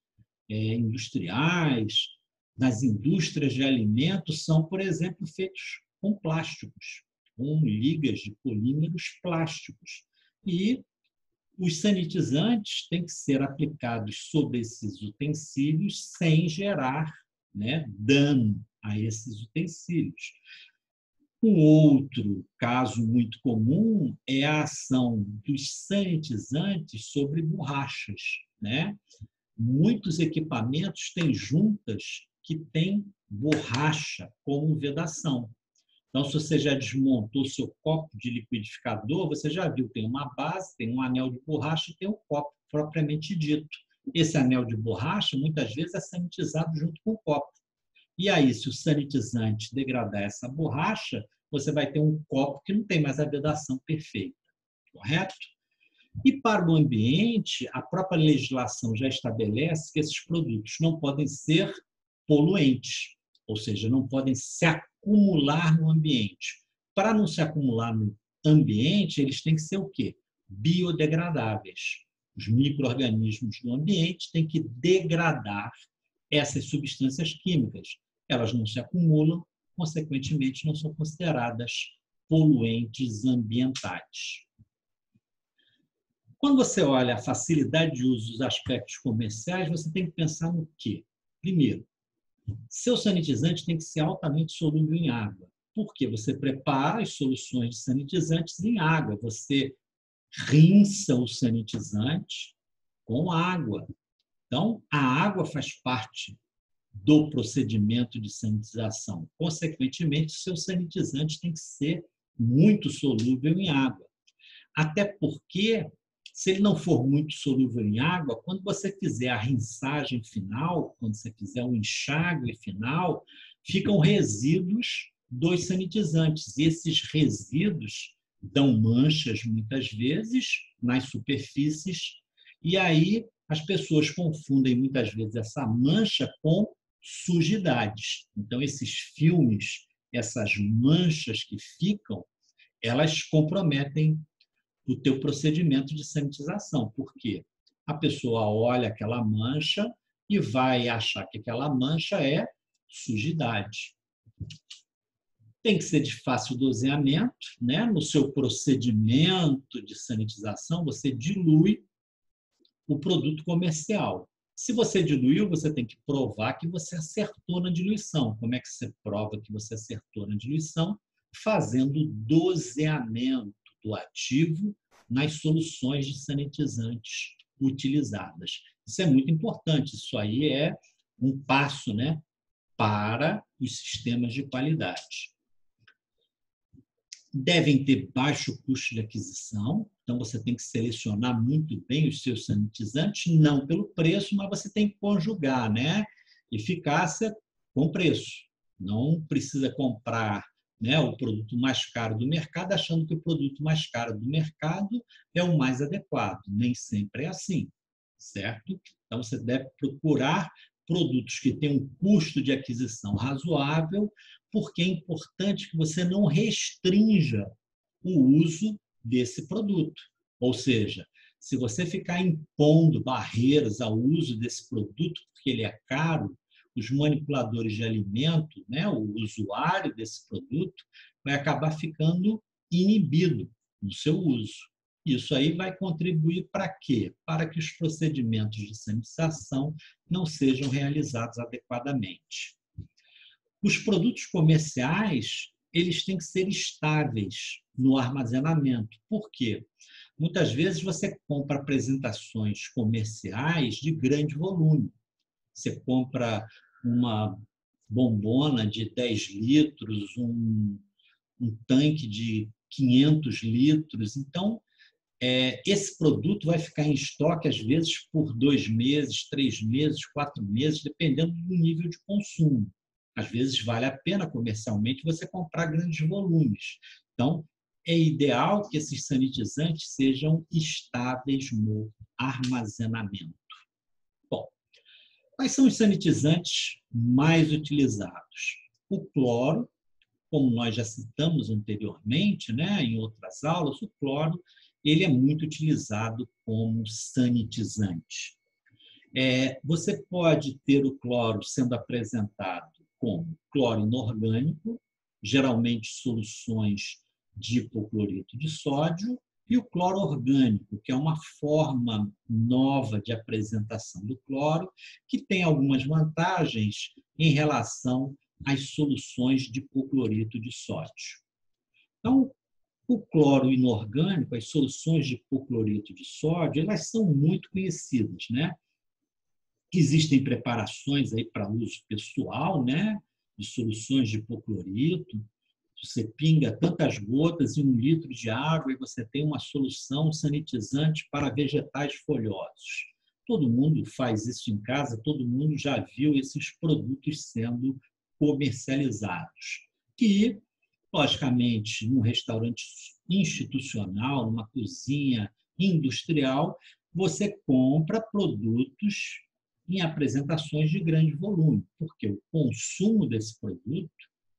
industriais, nas indústrias de alimentos, são, por exemplo, feitos com plásticos, com ligas de polímeros plásticos. E os sanitizantes têm que ser aplicados sobre esses utensílios sem gerar, né, dano a esses utensílios. Um outro caso muito comum é a ação dos sanitizantes sobre borrachas, né? Muitos equipamentos têm juntas que têm borracha como vedação. Então, se você já desmontou seu copo de liquidificador, você já viu, tem uma base, tem um anel de borracha e tem um copo propriamente dito. Esse anel de borracha, muitas vezes, é sanitizado junto com o copo. E aí, se o sanitizante degradar essa borracha, você vai ter um copo que não tem mais a vedação perfeita, correto? E para o ambiente, a própria legislação já estabelece que esses produtos não podem ser poluentes, ou seja, não podem se acumular no ambiente. Para não se acumular no ambiente, eles têm que ser o quê? Biodegradáveis. Os micro-organismos do ambiente têm que degradar essas substâncias químicas. Elas não se acumulam, consequentemente, não são consideradas poluentes ambientais. Quando você olha a facilidade de uso dos aspectos comerciais, você tem que pensar no quê? Primeiro, seu sanitizante tem que ser altamente solúvel em água. Por quê? Você prepara as soluções de sanitizantes em água. Você rinça o sanitizante com água. Então, a água faz parte do procedimento de sanitização. Consequentemente, o seu sanitizante tem que ser muito solúvel em água. Até porque, se ele não for muito solúvel em água, quando você fizer a rinçagem final, quando você fizer o enxágue final, ficam resíduos dos sanitizantes. E esses resíduos dão manchas, muitas vezes, nas superfícies, e aí as pessoas confundem, muitas vezes, essa mancha com sujidades. Então, esses filmes, essas manchas que ficam, elas comprometem o teu procedimento de sanitização. Por quê? A pessoa olha aquela mancha e vai achar que aquela mancha é sujidade. Tem que ser de fácil doseamento, né? No seu procedimento de sanitização, você dilui o produto comercial. Se você diluiu, você tem que provar que você acertou na diluição. Como é que você prova que você acertou na diluição? Fazendo doseamento do ativo nas soluções de sanitizantes utilizadas. Isso é muito importante. Isso aí é um passo, né, para os sistemas de qualidade. Devem ter baixo custo de aquisição, então você tem que selecionar muito bem os seus sanitizantes, não pelo preço, mas você tem que conjugar, né? Eficácia com preço. Não precisa comprar, né, o produto mais caro do mercado achando que o produto mais caro do mercado é o mais adequado. Nem sempre é assim, certo? Então você deve procurar produtos que têm um custo de aquisição razoável, porque é importante que você não restrinja o uso desse produto. Ou seja, se você ficar impondo barreiras ao uso desse produto, porque ele é caro, os manipuladores de alimento, né, o usuário desse produto, vai acabar ficando inibido no seu uso. Isso aí vai contribuir para quê? Para que os procedimentos de sanitização não sejam realizados adequadamente. Os produtos comerciais, eles têm que ser estáveis no armazenamento. Por quê? Muitas vezes você compra apresentações comerciais de grande volume. Você compra uma bombona de 10 litros, um tanque de 500 litros. Então, esse produto vai ficar em estoque, às vezes, por 2 meses, 3 meses, 4 meses, dependendo do nível de consumo. Às vezes, vale a pena comercialmente você comprar grandes volumes. Então, é ideal que esses sanitizantes sejam estáveis no armazenamento. Bom, quais são os sanitizantes mais utilizados? O cloro, como nós já citamos anteriormente, né, em outras aulas, o cloro ele é muito utilizado como sanitizante. Você pode ter o cloro sendo apresentado como cloro inorgânico, geralmente soluções de hipoclorito de sódio, e o cloro orgânico, que é uma forma nova de apresentação do cloro, que tem algumas vantagens em relação às soluções de hipoclorito de sódio. Então, o cloro inorgânico, as soluções de hipoclorito de sódio, elas são muito conhecidas, né? Existem preparações aí para uso pessoal, né? De soluções de hipoclorito. Você pinga tantas gotas em 1 litro de água e você tem uma solução sanitizante para vegetais folhosos. Todo mundo faz isso em casa, todo mundo já viu esses produtos sendo comercializados. Que Logicamente, num restaurante institucional, numa cozinha industrial, você compra produtos em apresentações de grande volume, porque o consumo desse produto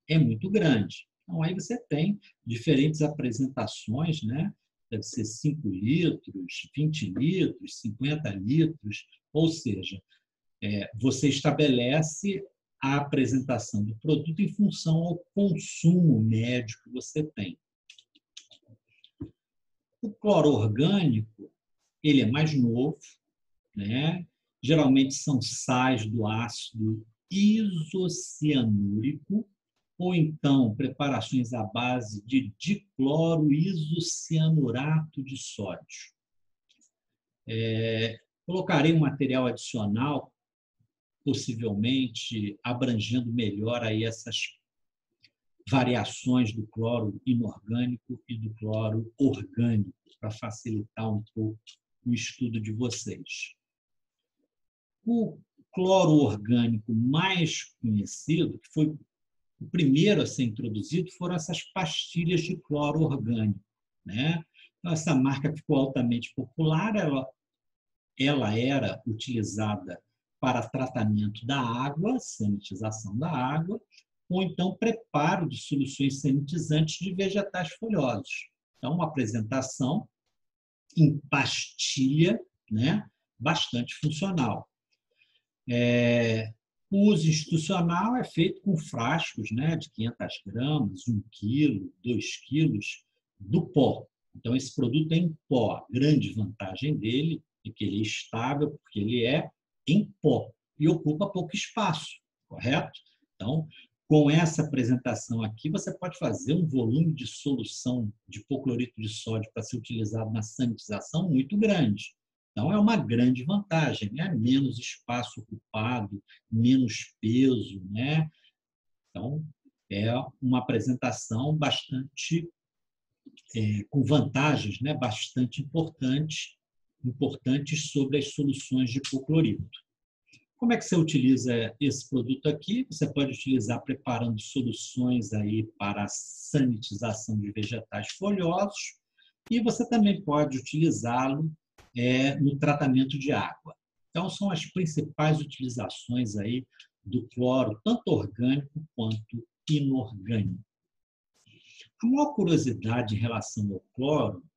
é muito grande. Então, aí você tem diferentes apresentações, né? Deve ser 5 litros, 20 litros, 50 litros, ou seja, você estabelece a apresentação do produto em função ao consumo médio que você tem. O cloro orgânico, ele é mais novo, né? Geralmente são sais do ácido isocianúrico, ou então preparações à base de dicloroisocianurato de sódio. Colocarei um material adicional, possivelmente abrangendo melhor aí essas variações do cloro inorgânico e do cloro orgânico, para facilitar um pouco o estudo de vocês. O cloro orgânico mais conhecido, que foi o primeiro a ser introduzido, foram essas pastilhas de cloro orgânico, né? Então, essa marca ficou altamente popular, ela era utilizada para tratamento da água, sanitização da água, ou então preparo de soluções sanitizantes de vegetais folhosos. Então, uma apresentação em pastilha, né? Bastante funcional. O uso institucional é feito com frascos, né, de 500 gramas, 1 quilo, 2 quilos do pó. Então, esse produto é em pó. A grande vantagem dele é que ele é estável, porque ele é em pó e ocupa pouco espaço, correto? Então, com essa apresentação aqui, você pode fazer um volume de solução de hipoclorito de sódio para ser utilizado na sanitização muito grande. Então, é uma grande vantagem, né? Menos espaço ocupado, menos peso, né? Então, é uma apresentação bastante com vantagens, né? Bastante importantes sobre as soluções de hipoclorito. Como é que você utiliza esse produto aqui? Você pode utilizar preparando soluções aí para a sanitização de vegetais folhosos e você também pode utilizá-lo no tratamento de água. Então, são as principais utilizações aí do cloro, tanto orgânico quanto inorgânico. A maior curiosidade em relação ao cloro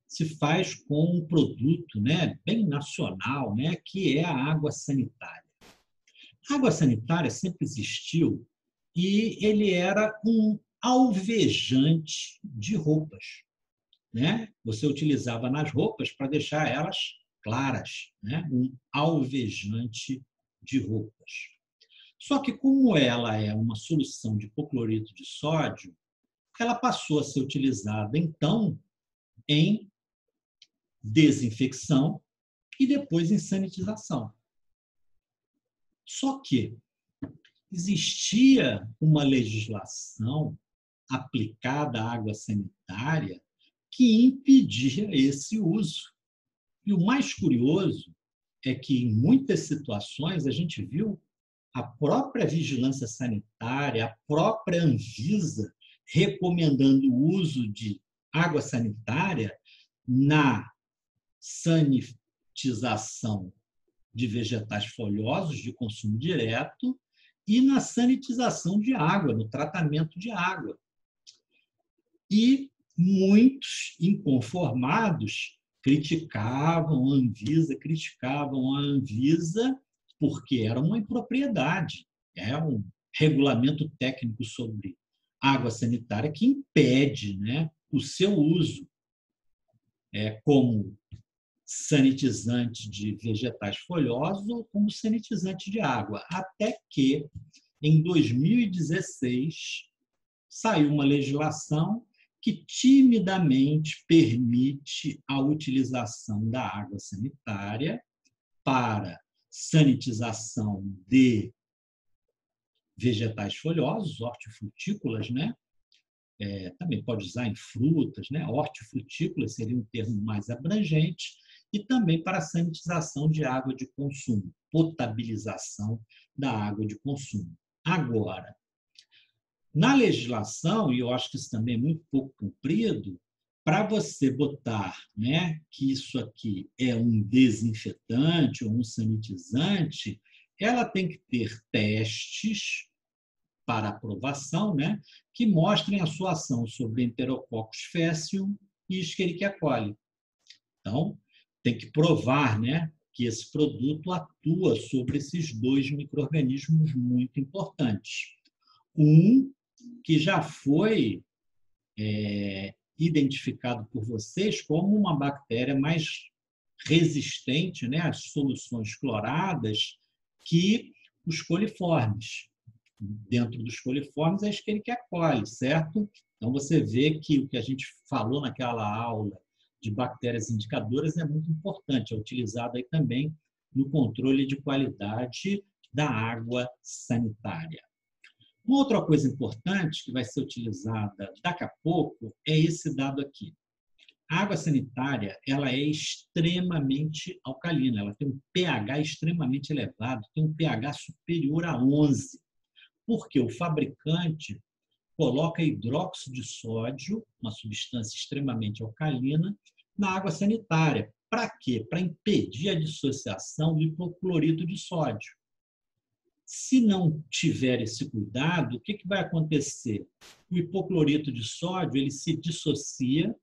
se faz com um produto, né, bem nacional, né, que é a água sanitária. A água sanitária sempre existiu e ele era um alvejante de roupas, né? Você utilizava nas roupas para deixar elas claras, né? Um alvejante de roupas. Só que como ela é uma solução de hipoclorito de sódio, ela passou a ser utilizada então em desinfecção e depois em sanitização. Só que existia uma legislação aplicada à água sanitária que impedia esse uso. E o mais curioso é que, em muitas situações, a gente viu a própria vigilância sanitária, a própria Anvisa, recomendando o uso de água sanitária na sanitização de vegetais folhosos de consumo direto e na sanitização de água, no tratamento de água. E muitos inconformados criticavam a Anvisa porque era uma impropriedade, é um regulamento técnico sobre água sanitária que impede, né, o seu uso como sanitizante de vegetais folhosos ou como sanitizante de água, até que, em 2016, saiu uma legislação que timidamente permite a utilização da água sanitária para sanitização de vegetais folhosos, hortifrutícolas, né? Também pode usar em frutas, né? Hortifrutícolas seria um termo mais abrangente, e também para a sanitização de água de consumo, potabilização da água de consumo. Agora, Na legislação, e eu acho que isso também é muito pouco cumprido, para você botar, né, que isso aqui é um desinfetante ou um sanitizante, ela tem que ter testes para aprovação, né, que mostrem a sua ação sobre Enterococcus faecium e Escherichia coli. Então, tem que provar, né, que esse produto atua sobre esses dois micro-organismos muito importantes. Um que já foi identificado por vocês como uma bactéria mais resistente, né, às soluções cloradas que os coliformes. Dentro dos coliformes, é a Escherichia coli, certo? Então, você vê que o que a gente falou naquela aula de bactérias indicadoras é muito importante, é utilizado aí também no controle de qualidade da água sanitária. Uma outra coisa importante que vai ser utilizada daqui a pouco é esse dado aqui. A água sanitária, ela é extremamente alcalina, ela tem um pH extremamente elevado, tem um pH superior a 11, porque o fabricante coloca hidróxido de sódio, uma substância extremamente alcalina, na água sanitária. Para quê? Para impedir a dissociação do hipoclorito de sódio. Se não tiver esse cuidado, o que vai acontecer? O hipoclorito de sódio ele se dissocia,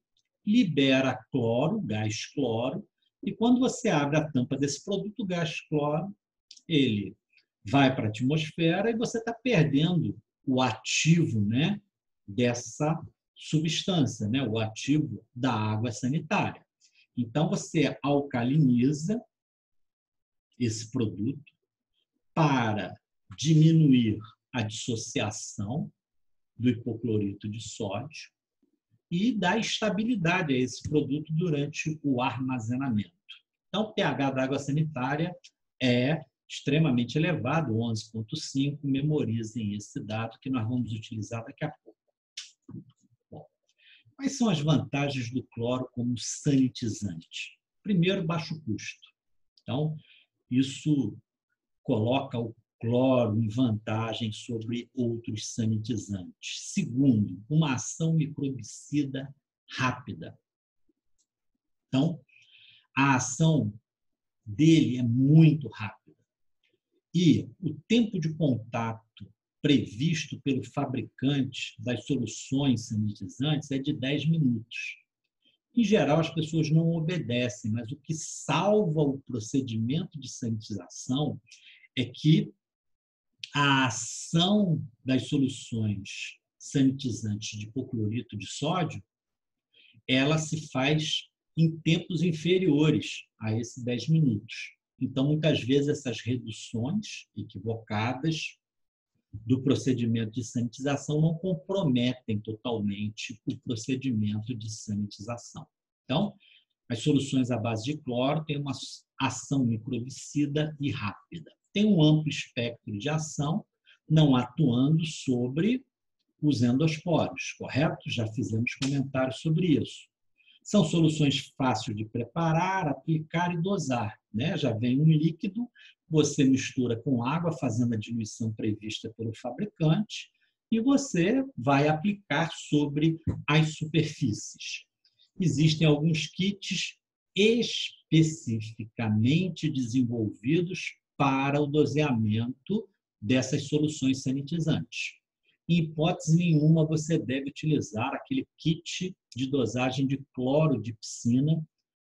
libera cloro, gás cloro, e quando você abre a tampa desse produto, o gás cloro, ele vai para a atmosfera e você está perdendo o ativo, né, dessa substância, né, o ativo da água sanitária. Então, você alcaliniza esse produto para diminuir a dissociação do hipoclorito de sódio e dar estabilidade a esse produto durante o armazenamento. Então, o pH da água sanitária é extremamente elevado, 11,5. Memorizem esse dado que nós vamos utilizar daqui a pouco. Bom, quais são as vantagens do cloro como sanitizante? Primeiro, baixo custo. Então, isso coloca o cloro em vantagem sobre outros sanitizantes. Segundo, uma ação microbicida rápida. Então, a ação dele é muito rápida. E o tempo de contato previsto pelo fabricante das soluções sanitizantes é de 10 minutos. Em geral, as pessoas não obedecem, mas o que salva o procedimento de sanitização é que a ação das soluções sanitizantes de hipoclorito de sódio, ela se faz em tempos inferiores a esses 10 minutos. Então, muitas vezes, essas reduções equivocadas do procedimento de sanitização não comprometem totalmente o procedimento de sanitização. Então, as soluções à base de cloro têm uma ação microbicida e rápida. Tem um amplo espectro de ação, não atuando sobre os endosporos, correto? Já fizemos comentários sobre isso. São soluções fáceis de preparar, aplicar e dosar, né? Já vem um líquido, você mistura com água, fazendo a diluição prevista pelo fabricante, e você vai aplicar sobre as superfícies. Existem alguns kits especificamente desenvolvidos para o doseamento dessas soluções sanitizantes. Em hipótese nenhuma, você deve utilizar aquele kit de dosagem de cloro de piscina,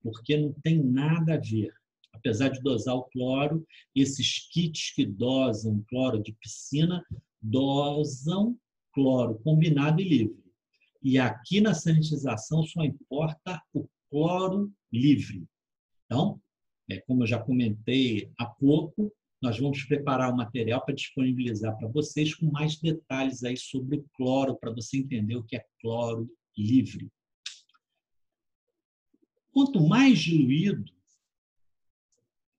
porque não tem nada a ver. Apesar de dosar o cloro, esses kits que dosam cloro de piscina dosam cloro combinado e livre. E aqui na sanitização só importa o cloro livre. Então, como eu já comentei há pouco, nós vamos preparar o material para disponibilizar para vocês com mais detalhes aí sobre o cloro, para você entender o que é cloro livre. Quanto mais diluído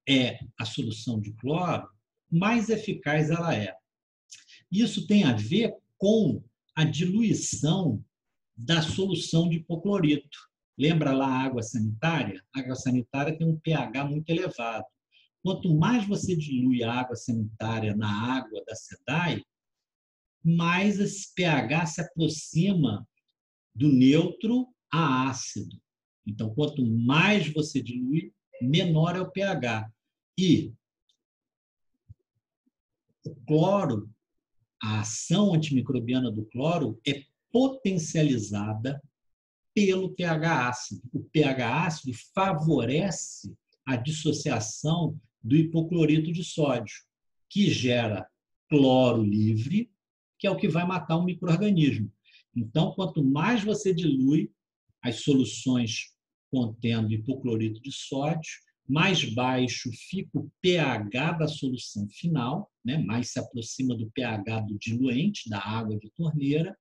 é a solução de cloro, mais eficaz ela é. Isso tem a ver com a diluição da solução de hipoclorito. Lembra lá a água sanitária? A água sanitária tem um pH muito elevado. Quanto mais você dilui a água sanitária na água da SEDAI, mais esse pH se aproxima do neutro a ácido. Então, quanto mais você dilui, menor é o pH. E o cloro, a ação antimicrobiana do cloro é potencializada pelo pH ácido. O pH ácido favorece a dissociação do hipoclorito de sódio, que gera cloro livre, que é o que vai matar um micro-organismo. Então, quanto mais você dilui as soluções contendo hipoclorito de sódio, mais baixo fica o pH da solução final, né? Mais se aproxima do pH do diluente, da água de torneira.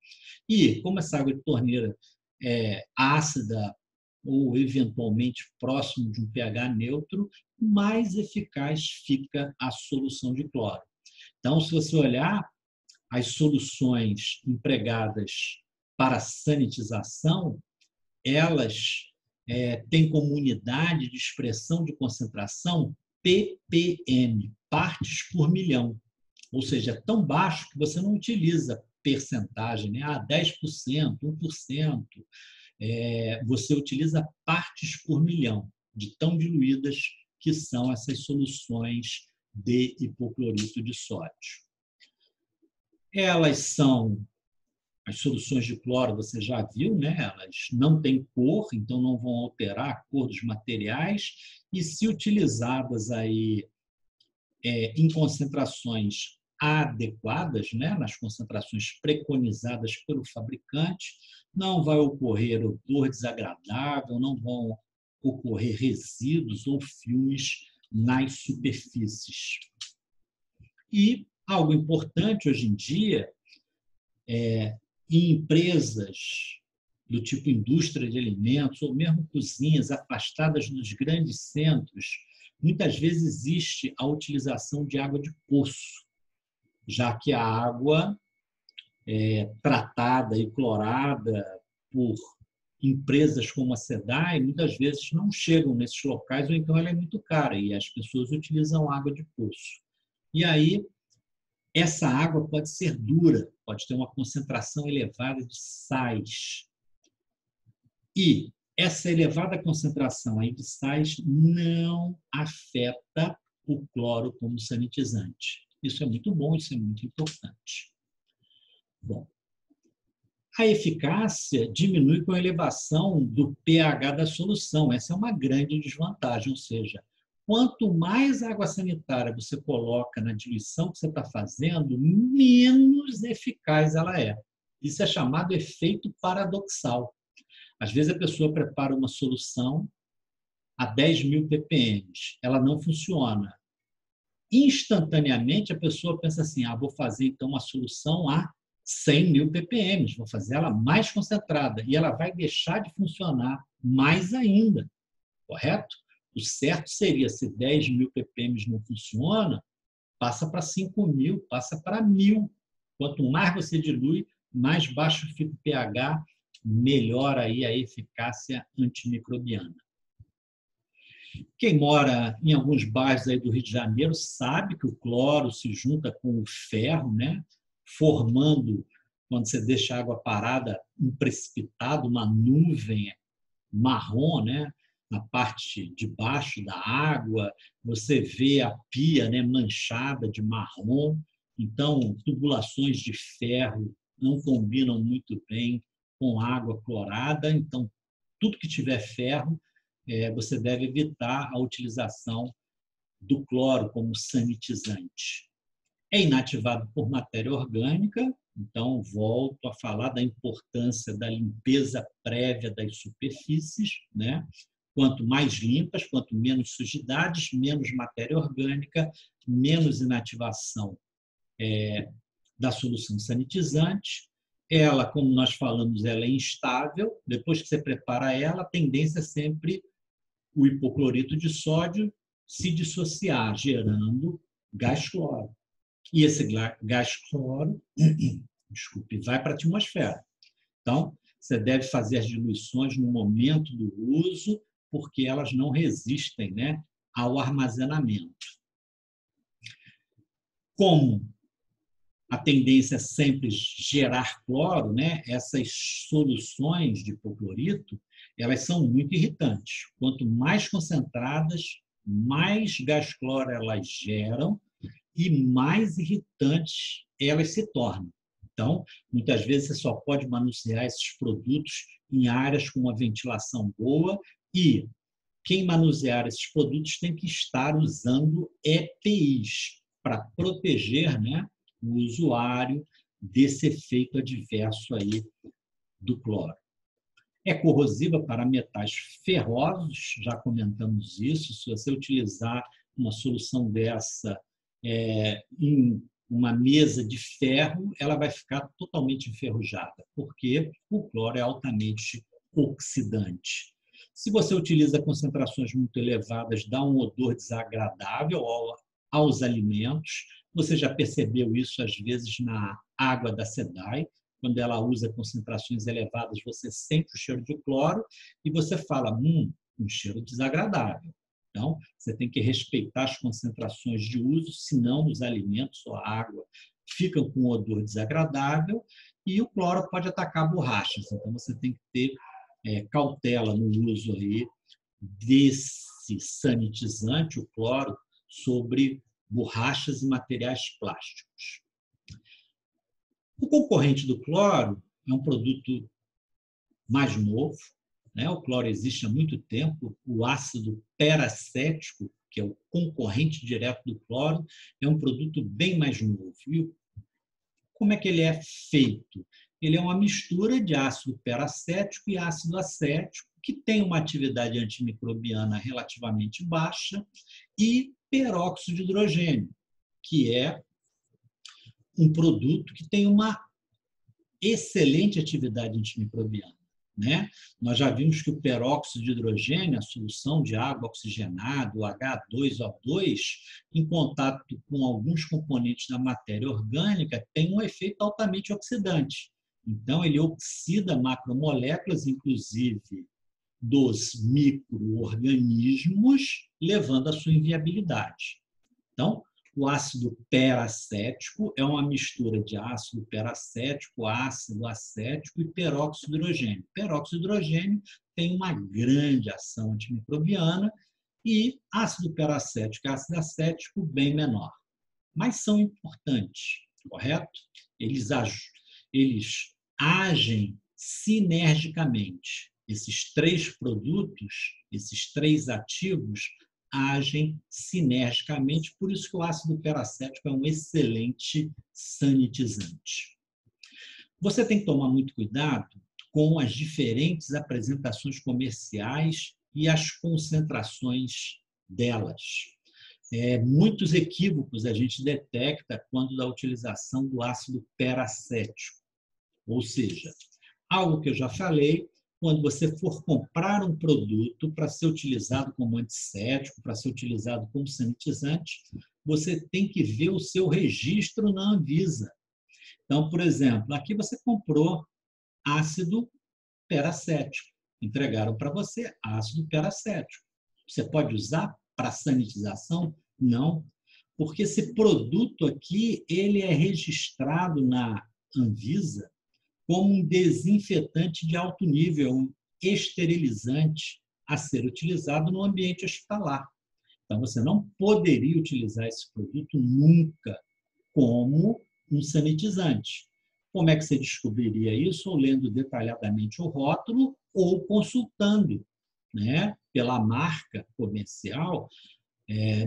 E, como essa água de torneira é ácida ou eventualmente próximo de um pH neutro, mais eficaz fica a solução de cloro. Então, se você olhar as soluções empregadas para sanitização, elas têm como unidade de expressão de concentração ppm, partes por milhão. Ou seja, é tão baixo que você não utiliza percentagem, né? 10%, 1%. Você utiliza partes por milhão, de tão diluídas que são essas soluções de hipoclorito de sódio. Elas são, as soluções de cloro, você já viu, né? Elas não têm cor, então não vão alterar a cor dos materiais, e se utilizadas aí, em concentrações adequadas, né? Nas concentrações preconizadas pelo fabricante, não vai ocorrer odor desagradável, não vão ocorrer resíduos ou filmes nas superfícies. E algo importante hoje em dia, em empresas do tipo indústria de alimentos ou mesmo cozinhas afastadas dos grandes centros, muitas vezes existe a utilização de água de poço, já que a água tratada e clorada por empresas como a SEDAI muitas vezes não chegam nesses locais, ou então ela é muito cara e as pessoas utilizam água de poço. E aí, essa água pode ser dura, pode ter uma concentração elevada de sais. E essa elevada concentração aí de sais não afeta o cloro como sanitizante. Isso é muito bom, isso é muito importante. Bom, a eficácia diminui com a elevação do pH da solução. Essa é uma grande desvantagem, ou seja, quanto mais água sanitária você coloca na diluição que você está fazendo, menos eficaz ela é. Isso é chamado efeito paradoxal. Às vezes a pessoa prepara uma solução a 10.000 ppm, ela não funciona. Instantaneamente a pessoa pensa assim, vou fazer então uma solução a 100.000 ppm, vou fazer ela mais concentrada, e ela vai deixar de funcionar mais ainda, correto? O certo seria, se 10.000 ppm não funciona, passa para 5.000, passa para 1.000. Quanto mais você dilui, mais baixo fica o pH, melhor aí a eficácia antimicrobiana. Quem mora em alguns bairros aí do Rio de Janeiro sabe que o cloro se junta com o ferro, né? Formando, quando você deixa a água parada, um precipitado, uma nuvem marrom, né? Na parte de baixo da água, você vê a pia, né? Manchada de marrom. Então, tubulações de ferro não combinam muito bem com água clorada. Então, tudo que tiver ferro, você deve evitar a utilização do cloro como sanitizante. É inativado por matéria orgânica, então volto a falar da importância da limpeza prévia das superfícies, né? Quanto mais limpas, quanto menos sujidades, menos matéria orgânica, menos inativação da solução sanitizante. Ela, como nós falamos, ela é instável. Depois que você prepara ela, a tendência é sempre o hipoclorito de sódio se dissociar, gerando gás cloro. E esse gás cloro, vai para a atmosfera. Então, você deve fazer as diluições no momento do uso, porque elas não resistem, né, ao armazenamento. Como a tendência é sempre gerar cloro, né? Essas soluções de hipoclorito, elas são muito irritantes. Quanto mais concentradas, mais gás cloro elas geram e mais irritantes elas se tornam. Então, muitas vezes você só pode manusear esses produtos em áreas com uma ventilação boa e quem manusear esses produtos tem que estar usando EPIs para proteger, né, o usuário desse efeito adverso aí do cloro. É corrosiva para metais ferrosos, já comentamos isso. Se você utilizar uma solução dessa em uma mesa de ferro, ela vai ficar totalmente enferrujada, porque o cloro é altamente oxidante. Se você utiliza concentrações muito elevadas, dá um odor desagradável aos alimentos. Você já percebeu isso, às vezes, na água da SEDAI. Quando ela usa concentrações elevadas, você sente o cheiro de cloro e você fala, um cheiro desagradável. Então, você tem que respeitar as concentrações de uso, senão os alimentos ou a água ficam com um odor desagradável e o cloro pode atacar borrachas. Então, você tem que ter cautela no uso aí desse sanitizante, o cloro, sobre borrachas e materiais plásticos. O concorrente do cloro é um produto mais novo, né? O cloro existe há muito tempo. O ácido peracético, que é o concorrente direto do cloro, é um produto bem mais novo. E como é que ele é feito? Ele é uma mistura de ácido peracético e ácido acético, que tem uma atividade antimicrobiana relativamente baixa, e peróxido de hidrogênio, que é um produto que tem uma excelente atividade antimicrobiana, né? Nós já vimos que o peróxido de hidrogênio, a solução de água oxigenada, o H2O2, em contato com alguns componentes da matéria orgânica, tem um efeito altamente oxidante. Então, ele oxida macromoléculas, inclusive dos micro-organismos, levando à sua inviabilidade. Então, o ácido peracético é uma mistura de ácido peracético, ácido acético e peróxido de hidrogênio. Peróxido de hidrogênio tem uma grande ação antimicrobiana e ácido peracético e ácido acético bem menor. Mas são importantes, correto? Eles agem sinergicamente. Esses três produtos, esses três ativos, agem sinergicamente, por isso que o ácido peracético é um excelente sanitizante. Você tem que tomar muito cuidado com as diferentes apresentações comerciais e as concentrações delas. Muitos equívocos a gente detecta quando da utilização do ácido peracético, ou seja, algo que eu já falei, quando você for comprar um produto para ser utilizado como antisséptico, para ser utilizado como sanitizante, você tem que ver o seu registro na Anvisa. Então, por exemplo, aqui você comprou ácido peracético. Entregaram para você ácido peracético. Você pode usar para sanitização? Não, porque esse produto aqui ele é registrado na Anvisa como um desinfetante de alto nível, um esterilizante a ser utilizado no ambiente hospitalar. Então, você não poderia utilizar esse produto nunca como um sanitizante. Como é que você descobriria isso? Ou lendo detalhadamente o rótulo ou consultando, né, pela marca comercial,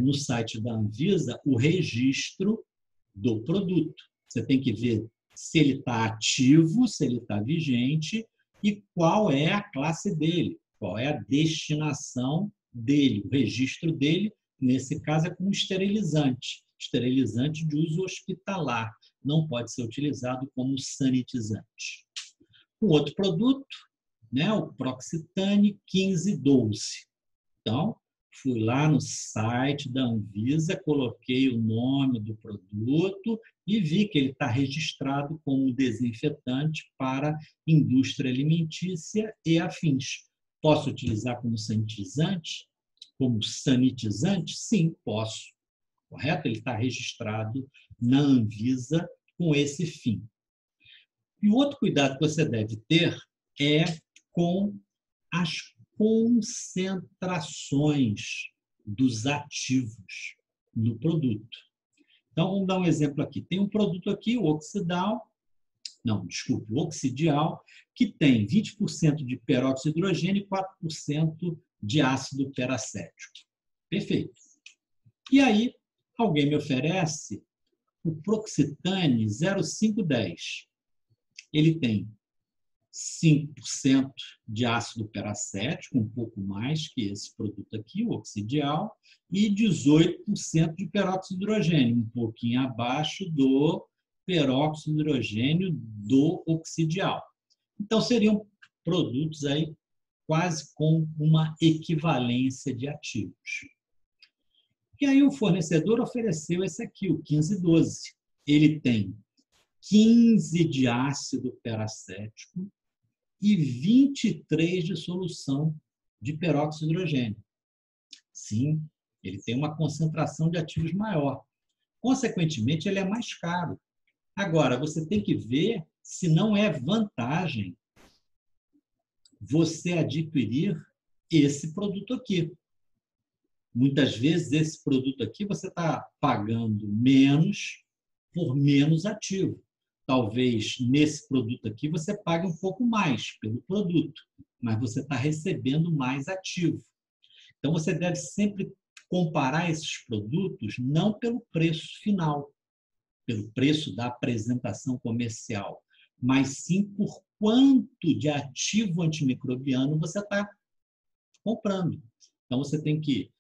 no site da Anvisa, o registro do produto. Você tem que ver se ele está ativo, se ele está vigente e qual é a classe dele, qual é a destinação dele, o registro dele, nesse caso é como esterilizante, esterilizante de uso hospitalar, não pode ser utilizado como sanitizante. Um outro produto, né, o Proxitane 1512. Então, fui lá no site da Anvisa, coloquei o nome do produto e vi que ele está registrado como desinfetante para indústria alimentícia e afins. Posso utilizar como sanitizante? Como sanitizante? Sim, posso. Correto? Ele está registrado na Anvisa com esse fim. E o outro cuidado que você deve ter é com as concentrações dos ativos no produto. Então, vamos dar um exemplo aqui. Tem um produto aqui, o oxidial, que tem 20% de peróxido de hidrogênio e 4% de ácido peracético. Perfeito. E aí, alguém me oferece o Proxitane 0510. Ele tem 5% de ácido peracético, um pouco mais que esse produto aqui, o oxidial, e 18% de peróxido de hidrogênio, um pouquinho abaixo do peróxido de hidrogênio do oxidial. Então, seriam produtos aí quase com uma equivalência de ativos. E aí o fornecedor ofereceu esse aqui, o 1512. Ele tem 15 de ácido peracético e 23 de solução de peróxido de hidrogênio. Sim, ele tem uma concentração de ativos maior. Consequentemente, ele é mais caro. Agora, você tem que ver se não é vantagem você adquirir esse produto aqui. Muitas vezes, esse produto aqui você está pagando menos por menos ativo. Talvez nesse produto aqui você pague um pouco mais pelo produto, mas você está recebendo mais ativo. Então, você deve sempre comparar esses produtos não pelo preço final, pelo preço da apresentação comercial, mas sim por quanto de ativo antimicrobiano você está comprando. Então, você tem que...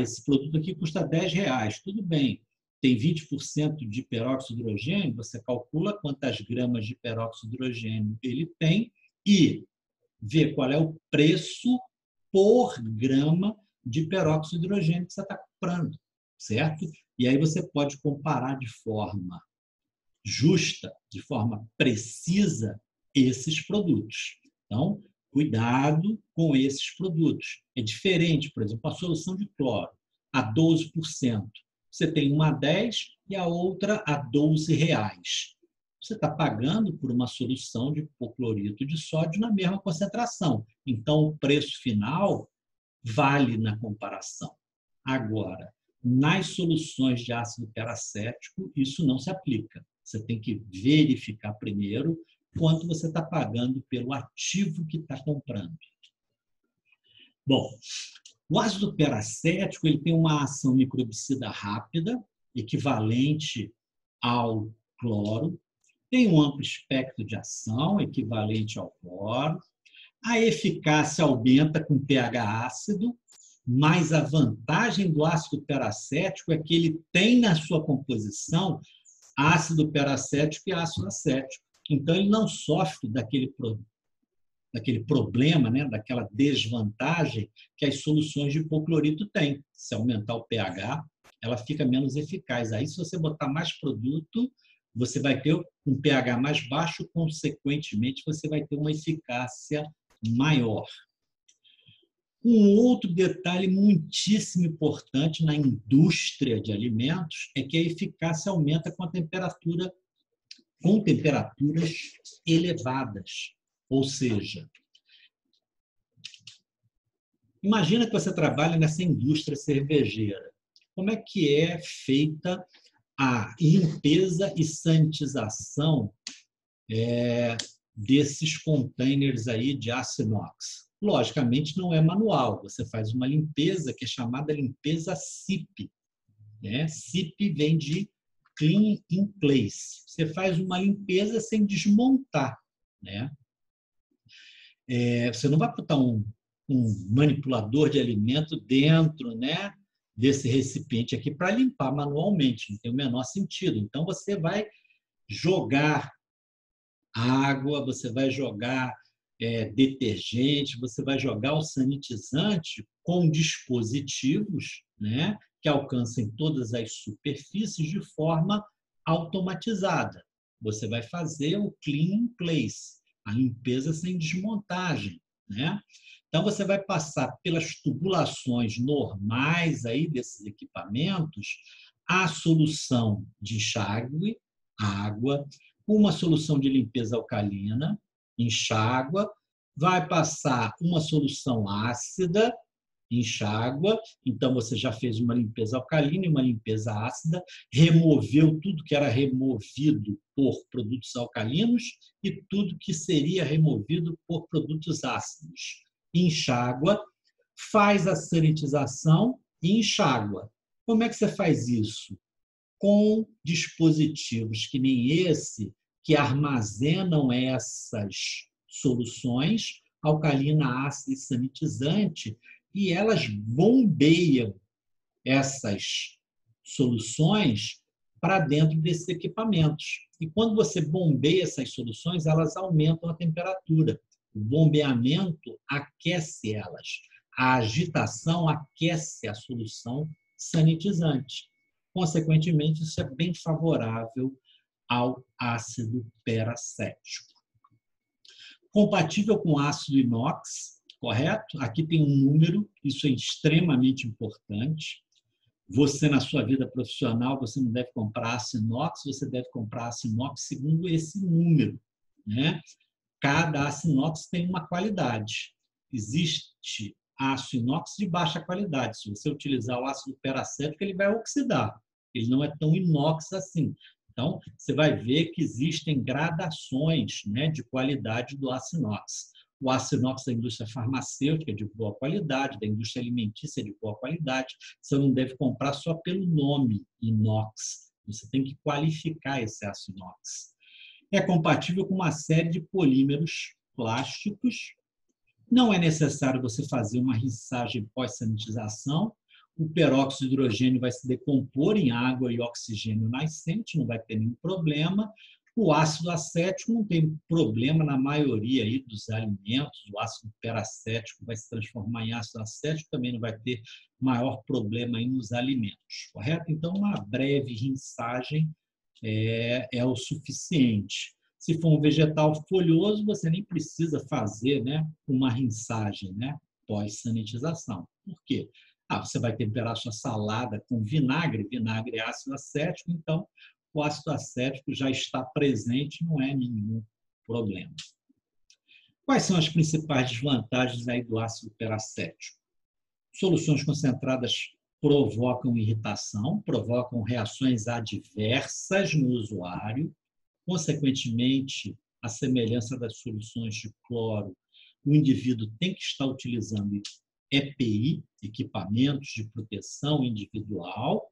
esse produto aqui custa R$10, tudo bem. Tem 20% de peróxido de hidrogênio, você calcula quantas gramas de peróxido de hidrogênio ele tem e vê qual é o preço por grama de peróxido de hidrogênio que você está comprando, certo? E aí você pode comparar de forma justa, de forma precisa, esses produtos. Então, cuidado com esses produtos. É diferente, por exemplo, a solução de cloro a 12%. Você tem uma a 10 e a outra a R$12. Você está pagando por uma solução de hipoclorito de sódio na mesma concentração. Então, o preço final vale na comparação. Agora, nas soluções de ácido peracético, isso não se aplica. Você tem que verificar primeiro quanto você está pagando pelo ativo que está comprando. Bom, o ácido peracético ele tem uma ação microbicida rápida, equivalente ao cloro, tem um amplo espectro de ação, equivalente ao cloro, a eficácia aumenta com pH ácido, mas a vantagem do ácido peracético é que ele tem na sua composição ácido peracético e ácido acético. Então, ele não sofre daquele problema, né, daquela desvantagem que as soluções de hipoclorito têm. Se aumentar o pH, ela fica menos eficaz. Aí, se você botar mais produto, você vai ter um pH mais baixo, consequentemente, você vai ter uma eficácia maior. Um outro detalhe muitíssimo importante na indústria de alimentos é que a eficácia aumenta com temperaturas elevadas. Ou seja, imagina que você trabalha nessa indústria cervejeira. Como é que é feita a limpeza e sanitização desses containers aí de aço inox? Logicamente, não é manual. Você faz uma limpeza que é chamada limpeza CIP. Né? CIP vem de Clean in Place. Você faz uma limpeza sem desmontar. Né? Você não vai botar um manipulador de alimento dentro, né, desse recipiente aqui para limpar manualmente. Não tem o menor sentido. Então, você vai jogar água, você vai jogar detergente, você vai jogar o sanitizante com dispositivos, né, que alcancem todas as superfícies de forma automatizada. Você vai fazer o clean in place, a limpeza sem desmontagem, né? Então, você vai passar pelas tubulações normais aí desses equipamentos a solução de enxágue, água, uma solução de limpeza alcalina, enxágua, vai passar uma solução ácida, enxágua, então você já fez uma limpeza alcalina e uma limpeza ácida, removeu tudo que era removido por produtos alcalinos e tudo que seria removido por produtos ácidos. Enxágua, faz a sanitização e enxágua. Como é que você faz isso? Com dispositivos que nem esse, que armazenam essas soluções, alcalina, ácida e sanitizante, e elas bombeiam essas soluções para dentro desses equipamentos. E quando você bombeia essas soluções, elas aumentam a temperatura. O bombeamento aquece elas. A agitação aquece a solução sanitizante. Consequentemente, isso é bem favorável ao ácido peracético. Compatível com ácido inox, correto? Aqui tem um número, isso é extremamente importante. Você, na sua vida profissional, você não deve comprar aço inox, você deve comprar aço inox segundo esse número, né? Cada aço inox tem uma qualidade. Existe aço inox de baixa qualidade. Se você utilizar o ácido peracético, ele vai oxidar. Ele não é tão inox assim. Então, você vai ver que existem gradações, né, de qualidade do aço inox. O aço inox da indústria farmacêutica é de boa qualidade, da indústria alimentícia é de boa qualidade. Você não deve comprar só pelo nome inox. Você tem que qualificar esse aço inox. É compatível com uma série de polímeros plásticos. Não é necessário você fazer uma rinçagem pós-sanitização. O peróxido de hidrogênio vai se decompor em água e oxigênio nascente, não vai ter nenhum problema. O ácido acético não tem problema na maioria aí dos alimentos. O ácido peracético vai se transformar em ácido acético, também não vai ter maior problema aí nos alimentos, correto? Então, uma breve rinçagem é o suficiente. Se for um vegetal folhoso, você nem precisa fazer, né, uma rinçagem, né, pós-sanitização. Por quê? Você vai temperar sua salada com vinagre, vinagre é ácido acético, então o ácido acético já está presente, não é nenhum problema. Quais são as principais desvantagens aí do ácido peracético? Soluções concentradas provocam irritação, provocam reações adversas no usuário, consequentemente, a semelhança das soluções de cloro, o indivíduo tem que estar utilizando EPI, equipamentos de proteção individual,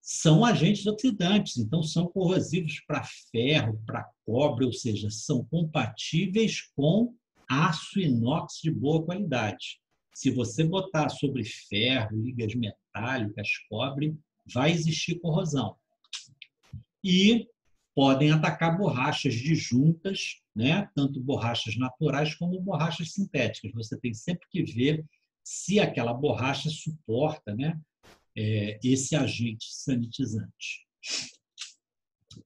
são agentes oxidantes, então são corrosivos para ferro, para cobre, ou seja, são compatíveis com aço inox de boa qualidade. Se você botar sobre ferro, ligas metálicas, cobre, vai existir corrosão. E podem atacar borrachas de juntas, né? Tanto borrachas naturais como borrachas sintéticas. Você tem sempre que ver se aquela borracha suporta, né, esse agente sanitizante.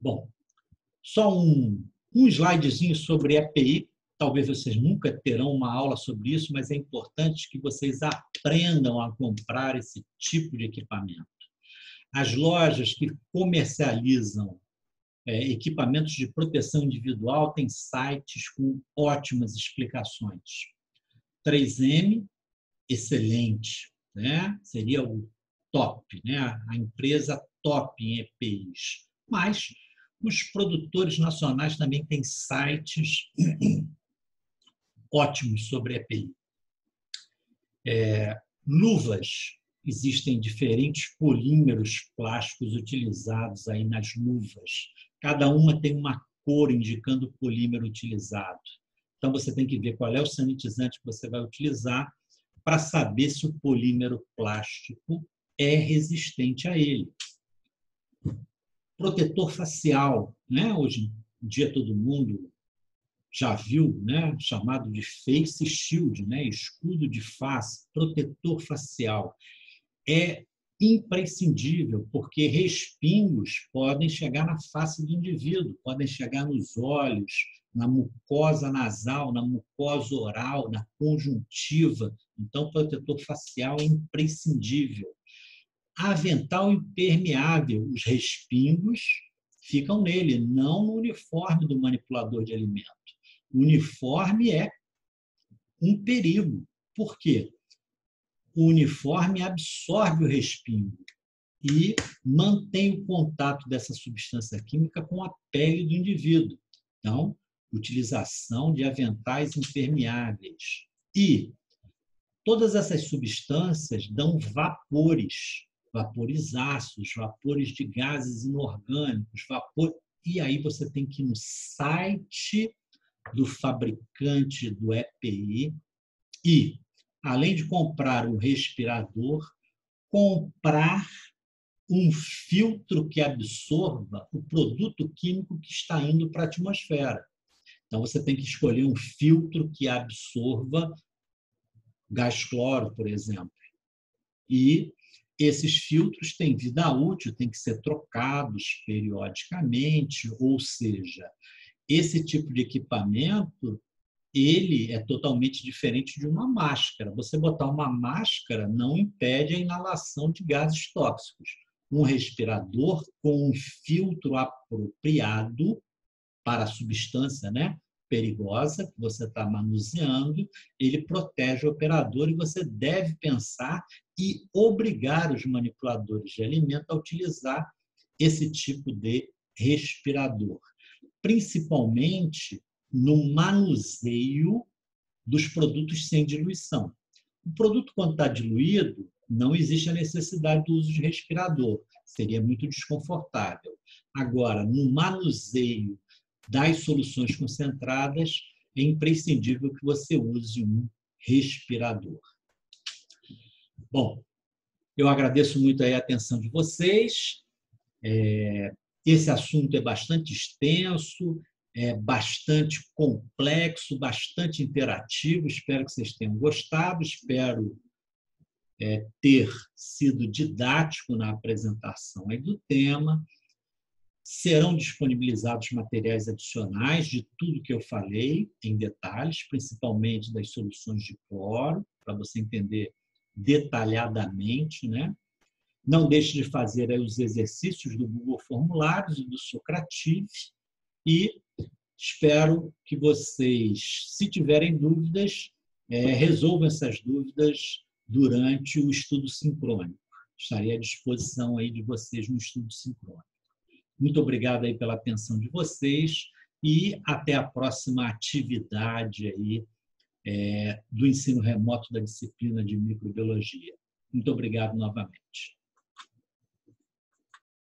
Bom, só um slidezinho sobre EPI. Talvez vocês nunca terão uma aula sobre isso, mas é importante que vocês aprendam a comprar esse tipo de equipamento. As lojas que comercializam equipamentos de proteção individual têm sites com ótimas explicações. 3M, excelente, né? Seria o top, né? A empresa top em EPIs. Mas os produtores nacionais também têm sites ótimos sobre EPI. Luvas. Existem diferentes polímeros plásticos utilizados aí nas luvas. Cada uma tem uma cor indicando o polímero utilizado. Então, você tem que ver qual é o sanitizante que você vai utilizar para saber se o polímero plástico é resistente a ele. Protetor facial, né? Hoje em dia todo mundo já viu, né? Chamado de face shield, né? Escudo de face, protetor facial. É imprescindível, porque respingos podem chegar na face do indivíduo, podem chegar nos olhos, na mucosa nasal, na mucosa oral, na conjuntiva. Então, o protetor facial é imprescindível. Avental impermeável, os respingos ficam nele, não no uniforme do manipulador de alimento. O uniforme é um perigo. Por quê? O uniforme absorve o respingo e mantém o contato dessa substância química com a pele do indivíduo. Então, utilização de aventais impermeáveis. E todas essas substâncias dão vapores, vaporizaços, vapores de gases inorgânicos, e aí você tem que ir no site do fabricante do EPI e, além de comprar um respirador, comprar um filtro que absorva o produto químico que está indo para a atmosfera. Então, você tem que escolher um filtro que absorva gás cloro, por exemplo. E esses filtros têm vida útil, têm que ser trocados periodicamente, ou seja, esse tipo de equipamento ele é totalmente diferente de uma máscara. Você botar uma máscara não impede a inalação de gases tóxicos. Um respirador com um filtro apropriado para a substância, né, perigosa que você está manuseando, ele protege o operador e você deve pensar e obrigar os manipuladores de alimento a utilizar esse tipo de respirador, principalmente no manuseio dos produtos sem diluição. O produto, quando está diluído, não existe a necessidade do uso de respirador, seria muito desconfortável. Agora, no manuseio das soluções concentradas, é imprescindível que você use um respirador. Bom, eu agradeço muito a atenção de vocês. Esse assunto é bastante extenso, é bastante complexo, bastante interativo. Espero que vocês tenham gostado, espero ter sido didático na apresentação aí do tema. Serão disponibilizados materiais adicionais de tudo que eu falei em detalhes, principalmente das soluções de cloro, para você entender detalhadamente, né? Não deixe de fazer aí os exercícios do Google Formulários e do Socrative e espero que vocês, se tiverem dúvidas, resolvam essas dúvidas durante o estudo sincrônico. Estarei à disposição aí de vocês no estudo sincrônico. Muito obrigado aí pela atenção de vocês e até a próxima atividade aí, do ensino remoto da disciplina de microbiologia. Muito obrigado novamente.